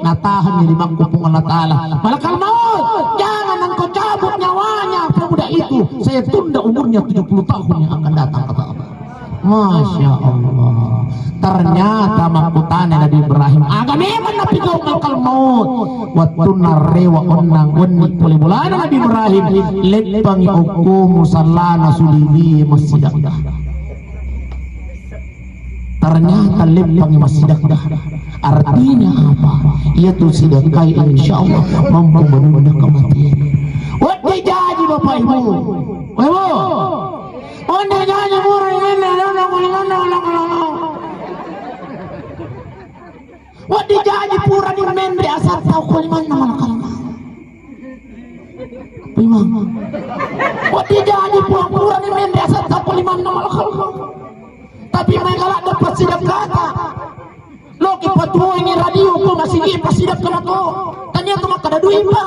natahan ni limang kupung Allah Ta'ala malakal maut jangan engkau cabut nyawanya pemuda itu saya tunda umurnya 70 tahun yang akan datang kata Allah. Masya Allah ternyata makutana Nabi Ibrahim aga memang napi kau malakal maut watuna rewa onang wenik boleh bulana Nabi Ibrahim lepang hukum musallana sulili masjidah ternyata lepang masjidah artinya apa? Yaitu sedekah insyaallah mampu menunda kematian. Wadi jadi Bapak Ibu. Ibu. Wadi jadi murah ini wadi jadi pura di mende asal tahu kau mana malakal maut. Imam. Wadi jadi pura di mende asal tahu kau mana malakal maut. Tapi mereka dapat sedekah. Loki patuo ini radio ko masigi pasidap ka nako tanya to makada duit pa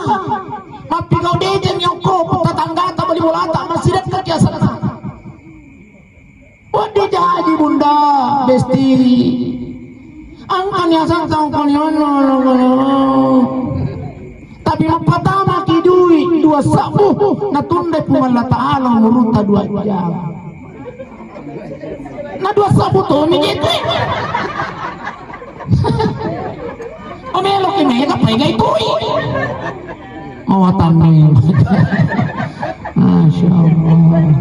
mapigaw dejen yung ko tatangga ta bali bulata masidap ka kya sana wadi jaji bunda besti angkan ya sang sang konyono tapi mapatama ki duit 2 sabu natunda po Allah Ta'ala muruta 2 jam na 2 sabu to ni gitu Omelo que me pega itu. Mawatan ni. Masya Allah.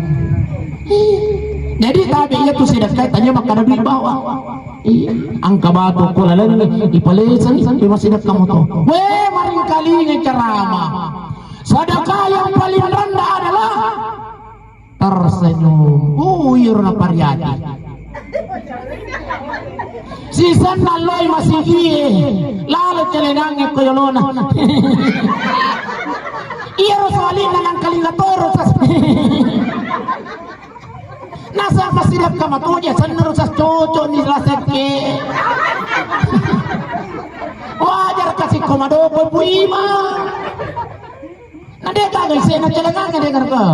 Jadi tabi itu sedekah tanya maka duit bawa. Angka batu ko lalan ipalisan imasidap kamu to. Weh maring kali ni ceramah. Sedekah yang paling rendah adalah tersenyum. Uyur na paryadi. Sisan naloy masigi lalo celenange koyolona iya rosalin nang kalingatoro nasa masidap ka matuja sanero sa coco ni laseke wajar kasih komado ko buima nadeka guys na celenange dekar ka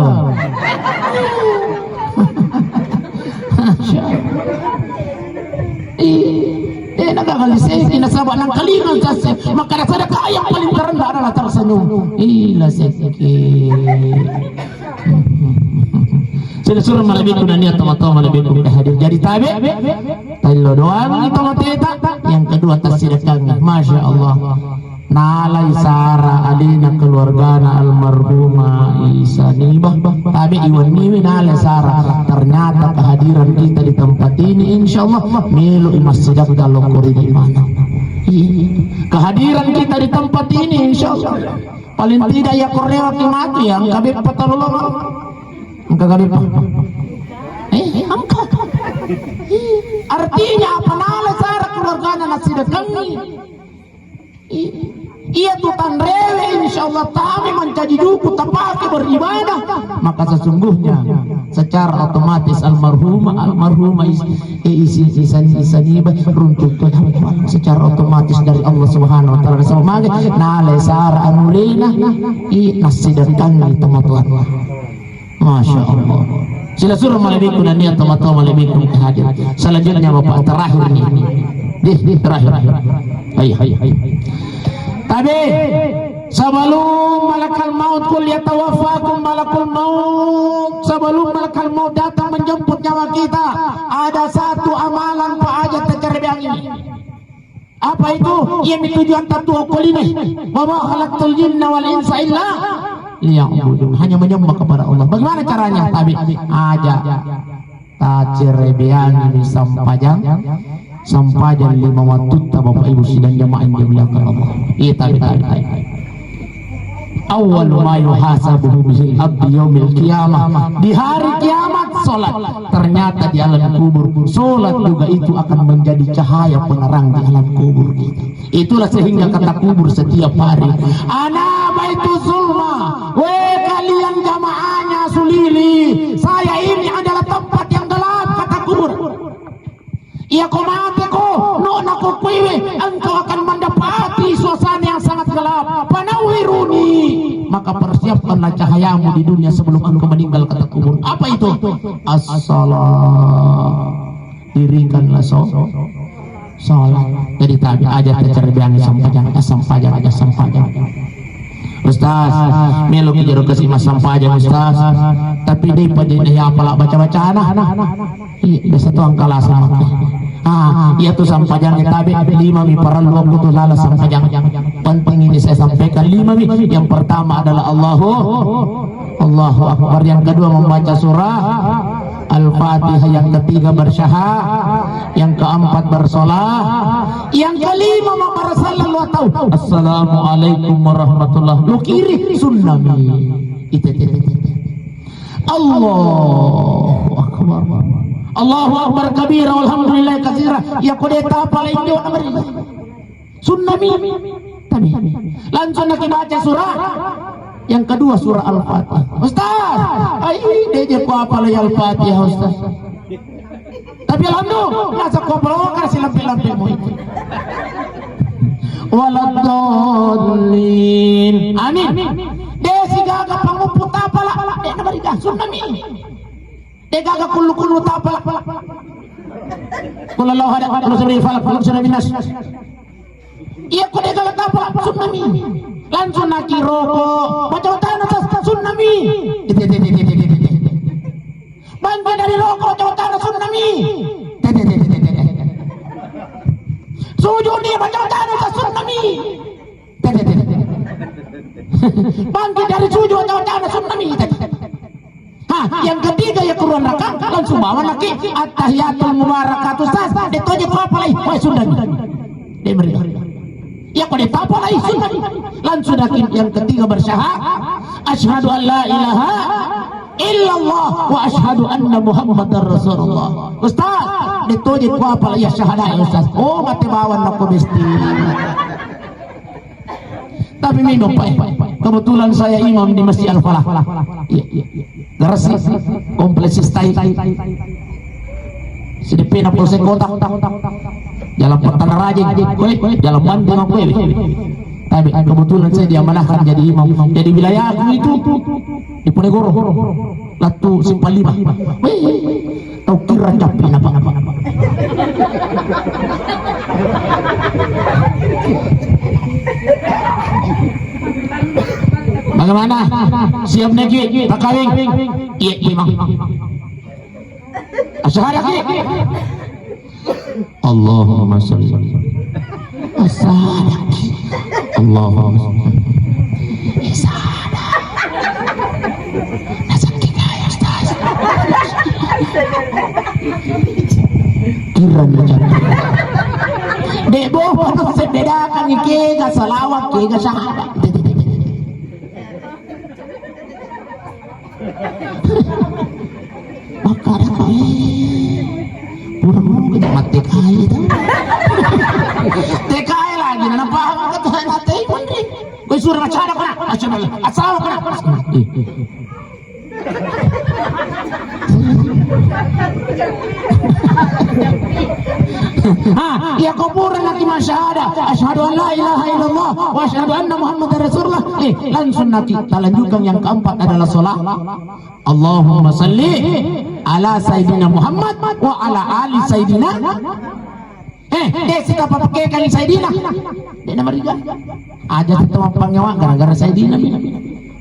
nagagalisay tinasaba ng kalingan kasi maka sedekah yang paling terendah adalah tersenyum laseke sila surah malabik ko na niya tama-tama malabik ko hadir jadi tabi talo doang ito matita yang kedua tersedekah Masya Allah nalay Sara alina keluarga na almarhuma Isa nibah tabi iwan niwi nalay Sara ternyata kehadiran kita di tempat ini insyaallah milu masjidah dalam koridor mana kehadiran kita di tempat ini insyaallah paling tidak ya korea mati yang kabeh patalolo engka kabeh engka artinya apa nalay Sara keluarga na sedekah ia tutan rewe insyaallah kami menjadi duku tapake beribadah maka sesungguhnya secara otomatis almarhumah isanibah runtut secara otomatis dari Allah Subhanahu wa taala sama nalay Sara anulina nasidatan di tempat Allah. Masya Allah. Sila suruh malibikun dan niat teman-teman malibikun hadir. Selanjutnya Bapak terakhir ini. Terakhir. Hai. Tapi sebelum malakal maut kul yatawaffakum malakul maut, sebelum malakal maut datang menjemput nyawa kita, ada satu amalan Pak Aja tekerbiang ini. Apa itu? Yang tujuan tatu ini. Wa ma khalaqtul jinna wal insa illa liya'budun. Hanya menyembah kepada Allah. Bagaimana caranya? Tabi aja. Tacerebean ini sampajang 5 waktu Bapak Ibu sidang jamaah yang dimuliakan Allah. Iya tabi. Awal ma yuhasabu bihi abdi yaumil qiyamah. Di hari kiamat salat. Ternyata di alam kubur salat juga itu akan menjadi cahaya penerang di alam kubur kita. Itulah sehingga kata kubur setiap hari, ana baitu zulma, kalian jamaahnya sulili, saya ini adalah tempat yang gelap, kata kubur. Ia kau mati ko, nona ko kuiwe, engkau akan mendapati suasana yang sangat gelap. Panawiruni, maka persiapkanlah cahayamu di dunia sebelum engkau meninggal, kata kubur. Apa itu? As-salat, dirikanlah salat. Jadi tadi aja tercerbiang sampajang. Ustaz, melo kijero kasih mas sampajang Ustaz. Tapi dia pada ya apalah baca-baca anak. Iya, biasa tuh angkala sama. Iya tuh sampajangnya tabi 5 mi para luang tuh lala sampajang. Penting ini saya sampaikan 5 mi. Yang pertama adalah Allahu Akbar. Yang kedua membaca surah Al-Fatihah. Yang ketiga bersyahadat. Yang keempat bersolat. Yang kelima sallallahu tahu assalamualaikum warahmatullahi wabarakatuh. Lu kiri sunnami. Allahu Akbar. Allahu Akbar kabira walhamdulillah katsira. Ya kudeta apa lain dia namanya sunnami. Tabi. Langsung nak baca surah. Yang kedua surah Al-Fatihah. Ustaz, dia ku apa lagi Al-Fatihah Ustaz. Tapi alhamdulillah, masa ku apa kasih lampi-lampimu itu. Waladhdallin. Amin. Desi gaga panguput apala. Dia nama riga sunnami. Dia gaga kullu tapala. Qul Allahu ahad, Allahu samad, lam yakul lahu kufuwan. Iya ku dia gaga tapala sunnami. Langsung naki rokok baca tanah tsunami. Bangga dari rokok baca tanah tsunami. Sujud dia baca tanah tsunami. Bangga dari sujud baca tanah tsunami. Yang ketiga ya Quran raka langsung bawa naki at-tahiyatul mubarakatuh Ustaz. Itu aja apa lagi? Wah sudah. Dia mereka. Ya pada apa lagi sunnah. Langsung yang ketiga bersyahadat asyhadu an la ilaha illallah wa asyhadu anna muhammadar rasulullah. Ustaz ditujid ku apa lagi syahadat Ustaz. Oh mati bawan aku mesti. Tapi minum Pak. Kebetulan saya imam di Masjid Al-Falah. Iya. Garasi kompleks istai. Sedepena polsek kota. Jalan Pertana Rajin, jalan Bandung aku. Tapi kebetulan saya diamanahkan jadi imam. Jadi wilayah aku itu di Ponegoro, Latu Simpang 5. Tahu kira capek apa? Bagaimana? Siap neki? Tak kawin? Iya imam. Asyhadu Allahumma sholli Allahumma kira macam debo patut sebedakan ke ga salawat ke ga syahadat. Bakar kurang kita mati kali itu. TKI lagi, nana paham ke Tuhan hati mandi. Kau suruh baca ada kena, baca dulu. Asal kena. Ya kuburan nanti masyarakat. Asyhadu an la ilaha illallah wa asyhadu anna muhammadar rasulullah. Langsung nanti kita lanjutkan yang keempat adalah salat. Allahumma salli ala sayyidina Muhammad wa ala ali sayyidina. Desi apa pakai kali sayyidina. Dia nama riga. Aja kita panggil gara-gara sayyidina.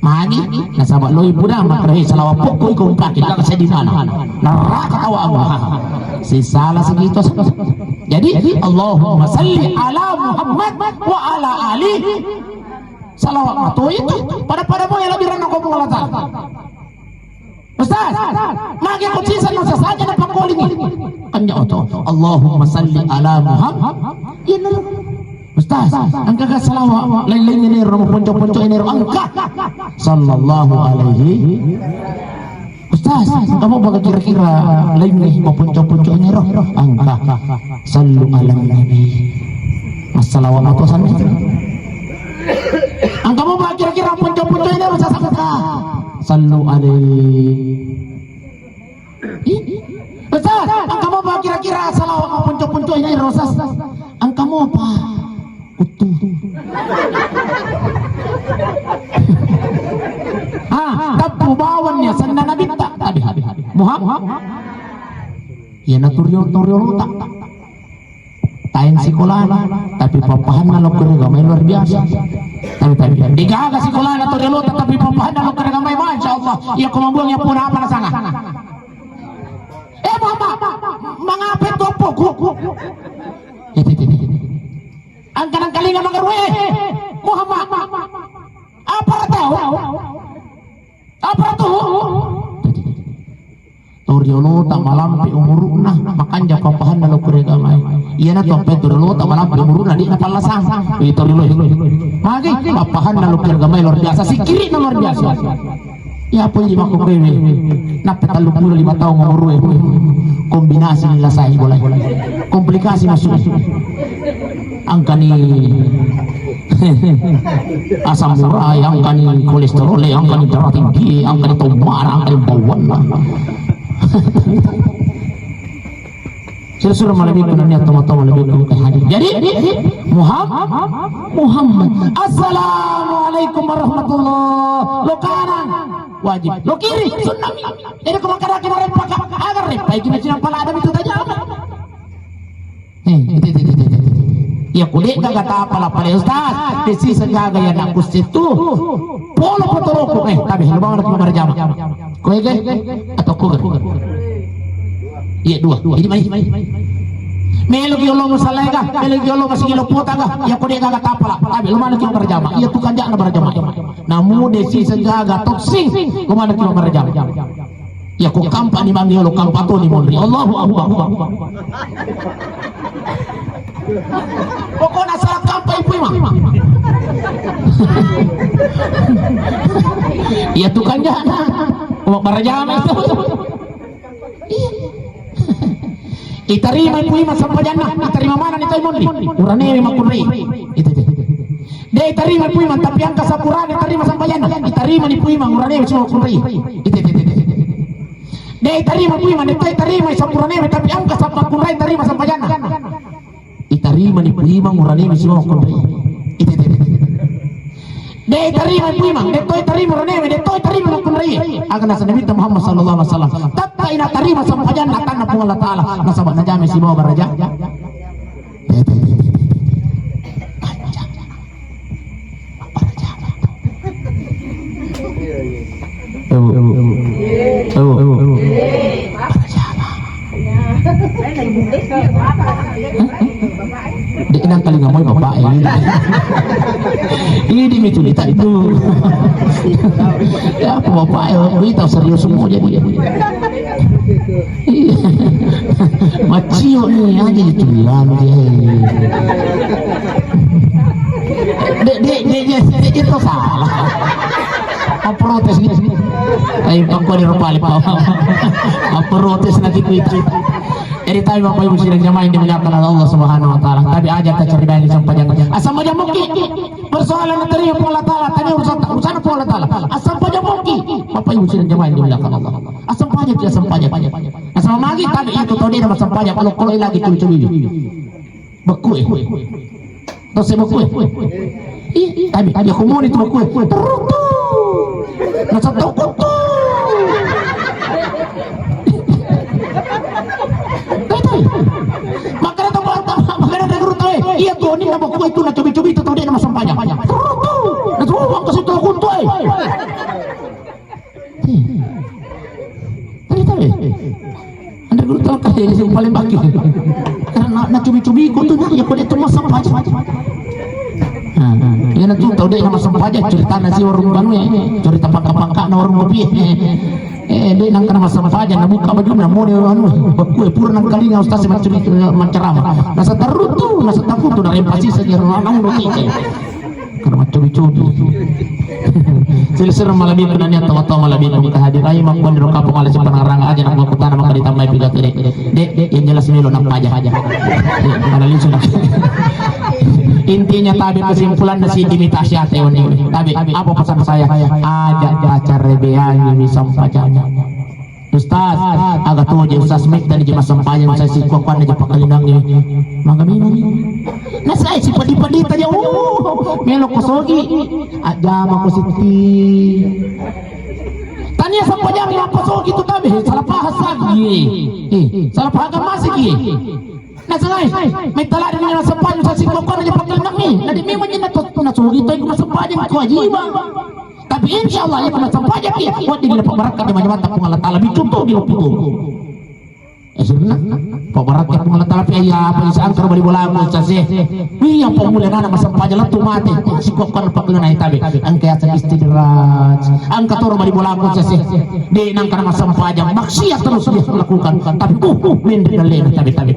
Magi nasabak loy puna makrahi salawat pokok ikaw kakit ka sa dinana neraka tawa Allah si salah segitu. Jadi Allahumma salli ala Muhammad wa ala ali salawat matu itu pada mo yang lebih renang kau mengalatan Ustaz magi ko sisa no sa saja na pakuling kanya oto Allahumma salli ala Muhammad yan Ustaz, angka ka salawa lain-lain ini romo ponco-ponco ini angka sallallahu alaihi Ustaz, kamu bakal kira-kira lain nih mau ponco-ponco ini angka sallu ala nabi assalamualaikum sana angka mau bakal kira-kira ponco-ponco ini angka sallu alaihi Ustaz, angka mau bakal kira-kira salawa ponco-ponco ini Ustaz angka mau apa utuh tapu bawannya sana nabi tak tadi Muhammad ya naturio tak tain sekolah tapi papahan na lokor gamay luar biasa tapi digaga sekolah naturio tapi papahan na lokor gamay masyaallah ya kumambuang ya pura apa na sana Muhammad mangapit topo ang kanang-kalinga mga ruwe Muhammad apa tahu Toriolo tak malampi umuruna makanja papahan na lokore gamay iya na to Toriolo tak malampi umuruna di na palasang Toriolo magi papahan na lokore gamay luar biasa sikiri na luar biasa ya po hindi makukuwi napatalupuro 5 taong umurwe kombinasi nila sa ibolay komplikasi masuk ang kani asam uray, ang kani kolesterol, ang kani darah tinggi, ang kani tumar, ang kani bawaan. Sila malabig ko na niya tumatawag malabig ko kay hadir. Jadi Muhammad Assalamualaikum warahmatullahi lokanan wajib lo kiri sunnah ini kumakara kira repaka agar repai kina sinang pala adam itu saja ya kulit gak apa pala Ustaz desi segaga ya nak kusitu polo potoloko tapi lubang nak marjam kowe ge atau kowe iya dua ini mai melo ki Allah musalai ka melo ki Allah masih gilo puta ka ya kulit gak apa tapi lubang nak marjam iya tu kan jak na marjam namu desi segaga toksing kumana ki marjam ya ku kampani mangi lo kampato ni monri Allahu akbar pokoknya salah kampai prima ya tuh kan jana mau marjam itu diterima prima sampai jana diterima mana nih monri urane makunri itu dia diterima prima tapi angka sapurane diterima sampai jana diterima nih prima urane semua kunri itu dia diterima prima dia diterima sapurane tapi angka sapakunrai diterima sampai jana diterima nih prima urane semua kunri itu dia diterima prima dia diterima urane dia diterima kunri akan nasa Nabi Muhammad sallallahu alaihi wasallam tatta ina terima sampai jana tanah pun Allah taala nasabak najami semua baraja di enang kali ngamoy bapak ini mi cerita itu ya apa bapak kita serius semua jadi macio nih aja ditulian dia itu salah protes gitu ay pangkuan ni Ropali pa protes na gitu itu jadi tayo Bapak Ibu sidang jamaah yang dimuliakan oleh Allah Subhanahu wa taala tapi aja ta cerita ini sampai jangan asam aja mungkin persoalan dari Allah taala tadi urusan Allah taala asam aja mungkin Bapak Ibu sidang jamaah yang dimuliakan Allah asam aja asam lagi tadi itu tadi nama asam aja kalau lagi cuci beku terus beku tapi aku mau itu beku nasa toko makanya tahu makanya ada guru tahu iya tuh ini nama kuah itu nak cobi-cobi itu tahu dia nama sampahnya nah tuh bang kasih tahu kuntoy Tadi. Anda dulu tahu kah yang paling bagi? Karena nak cumi-cumi ko tu ya ko itu masam aja. Yan na tahu deh nama sampai aja cerita nasi warung banu ya, cerita pangka-pangka na warung kopi. Deh nang kana sampai aja nabuka baju na mo ni anu. Baku pura nang kali nga ustaz menceramah. Nasa tarutu, nasa takutu na empasi saja nang roti. Karena cumi-cumi. Silisir malabi kunanya tawa-tawa malabi kita hadir ayo makwan diro kapung ala simpan ngarang aja nak ngakutana maka ditambah pidat dek yang jelas ini lo nampak aja analin sudah. Intinya tabi kesimpulan nasi imitasi atewan ini tabi apa pesan saya ajak baca rebean ini sampajanya Ustaz agak tua je Ustaz Mik dari jemaah sampajang saya si kuat-kuat aja pakalinang ini maka minum nah saya si padi-padi tanya melok kosogi aja mako siti tanya sampajang yang kosogi itu tabi salah pahas lagi salah paham masih nah selai may tala din na sampajang sa si kuat aja pakalinang ni nadi memang niya natuloy ito yung sampajang kewajiban tapi insyaallah ya kena sampajang ya kuat din na pabarakat yung manyamata kung Allah Ta'ala bicuto di waktu sebenarnya pabarakat kung Allah Ta'ala ya apa isaan karo bali bola mo sa si yang pamula na masampajang lang tumate si kuat pakalinang ay tabi ang kaya sa istidraj ang katoro bali bola mo sa si di nang kana masampajang maksiat terus dia melakukan tapi mendri dalem tabi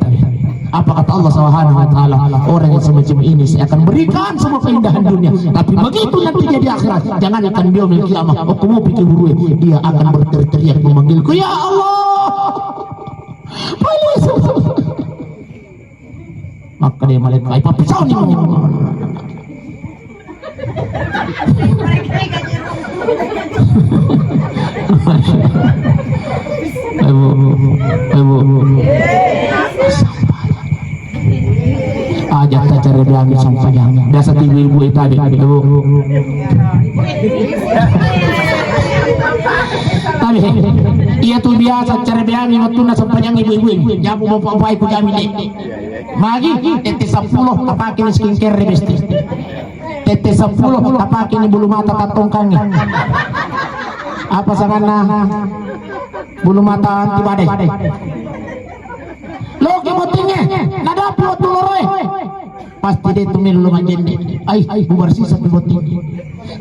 apa kata Allah Subhanahu wa taala orang yang semacam ini saya akan berikan semua keindahan dunia tapi begitu nanti di akhirat jangan akan dia memiliki kiamat aku mau pikir huruf dia akan berteriak memanggilku ya Allah please maka dia malaikat ai papisau ni ajak cara dia ambil sampajang biasa ibu-ibu itu ada tapi iya tuh biasa cara dia ambil waktu na sampajang ibu-ibu nyapu bapak-bapak itu jamin deh magi tete 10 tapakin skincare besti tete 10 tapakin bulu mata tatongkangnya apa sarana bulu mata anti badai loki motingnya nada puluh tuloroy pasti dia tumil lu manjende ay bubar sisa di moting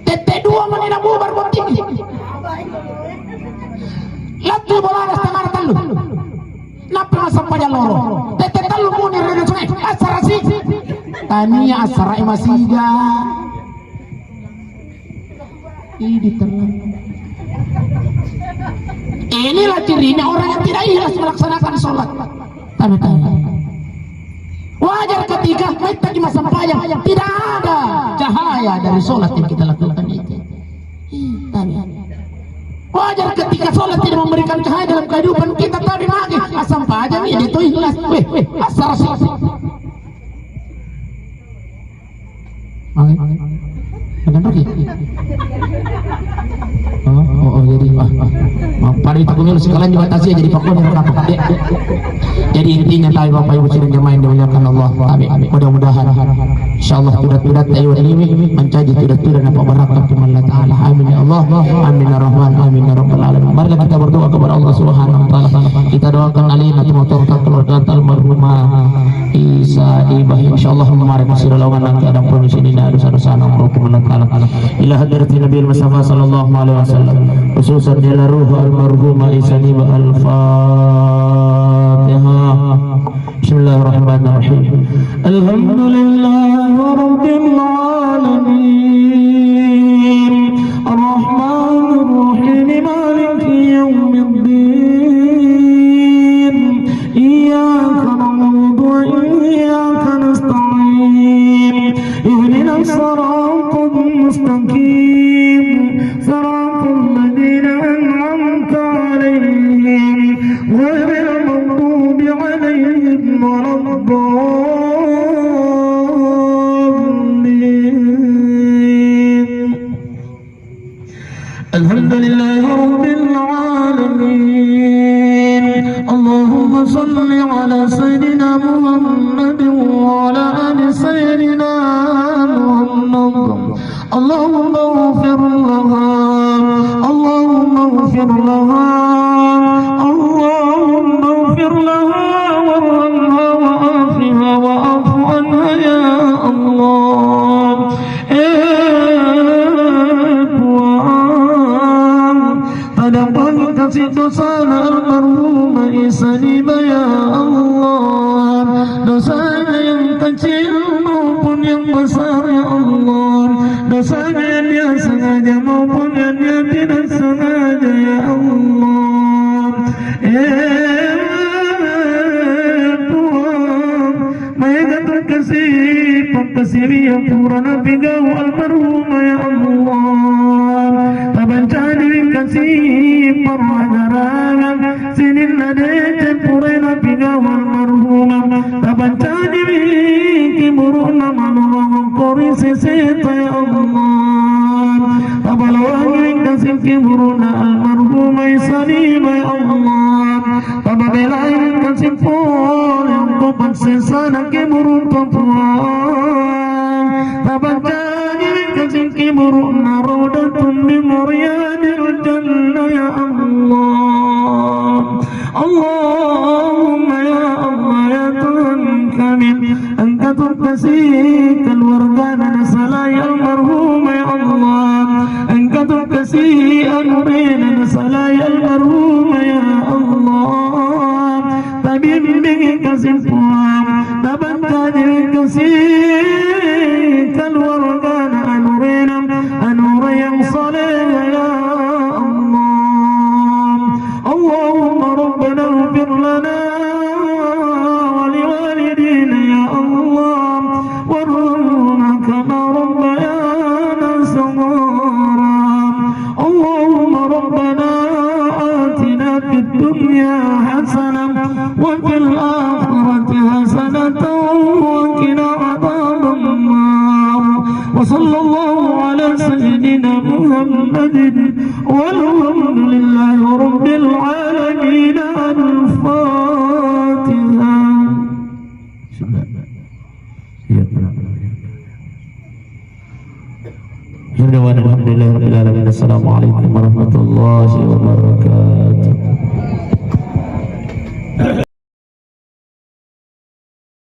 tete 2 menina bubar moting latu bola setengah talu napa sampajang loro tete talu muni rene sungai asara si tania asara emasiga ini terang inilah cirinya orang yang tidak ikhlas melaksanakan sholat tapi wajar ketika kita di masa sampajang tidak ada cahaya dari sholat yang kita lakukan itu wajar ketika sholat tidak memberikan cahaya dalam kehidupan kita tadi lagi sampajang ini itu ikhlas asal sih jadi pada itu pemilu sekalian dibatasi jadi pakon yang kapok jadi intinya tahu Bapak Ibu sidang jemaah yang dimuliakan Allah mudah-mudahan insyaallah tudat-tudat tayu ini mencaji tudat-tudat apa barakat Allah Ta'ala amin ya Allah amin ya Rahman amin ya Rabbal Alamin mari kita berdoa kepada Allah Subhanahu wa Ta'ala kita doakan alina motor keluarga almarhumah Isa Ibah insyaallah mari masirul awan nanti ada permisi dina dosa-dosa Allah Ta'ala ila hadratin Nabi Muhammad sallallahu alaihi wasallam khususan ila ruh almarhumah Isa Ibah al-Fatihah bismillahirrahmanirrahim alhamdulillahi rabbil alamin arrahmanir rahim maliki yaumiddin iyyaka na'budu wa iyyaka nasta'in ihdinas siratal mustaqim siratal ladzina an'amta 'alaihim ghairil maghdubi 'alaihim waladdallin alhamdulillahi rabbil alamin allahumma salli ala sayyidina muhammadin wa ala ali sayyidina muhammad اللهم اغفر لها اللهم اغفر لها اللهم اغفر لها وارحمها وعافها واعف عنها يا الله. Tuhan, kasih dosa almarhumah Isanibah ya Allah, dosanya yang kecil maupun yang besar ya Allah, dosanya yang dia sengaja maupun yang dia tidak sengaja ya Allah. Tuhan, mereka terkasih pangkasih yang purana bigau almarhumah ya Allah, tabancani kasih parwadarangan sinin nadejen purena bigau almarhumah, tabancani kimuruna manolong kori seseta ya Allah, tabalwangi kasih kimuruna almarhumah Isanibah ya Allah, tababelain kasih pol yang kopan sesana kimurun Papua, tabancani kasih kimuruna rodatun di Maryadil Jannah ya Allah. Allahumma ya Allah ya Tuhan kami, Engkau terkasih keluarga dan salai almarhumah ya Allah, Engkau terkasih anurin dan salai almarhumah ya Allah, tabimbing kasih puang tabankan kasih keluarga dan anurin yang saleh ya Allah. Allahumma rabbana ighfir lana wa liwalidina ya Allah, warhamna kama rabbayana saghara. Allahumma rabbana atina fid dunya hasanah wa fil akhirati hasanatan wa qina adhaban nar. Wa sallallahu ala sayyidina Muhammadin walhamdulillahi rabbil alamin. Al-Fatihah. Alhamdulillah rabbil alamin. Assalamualaikum warahmatullahi wabarakatuh.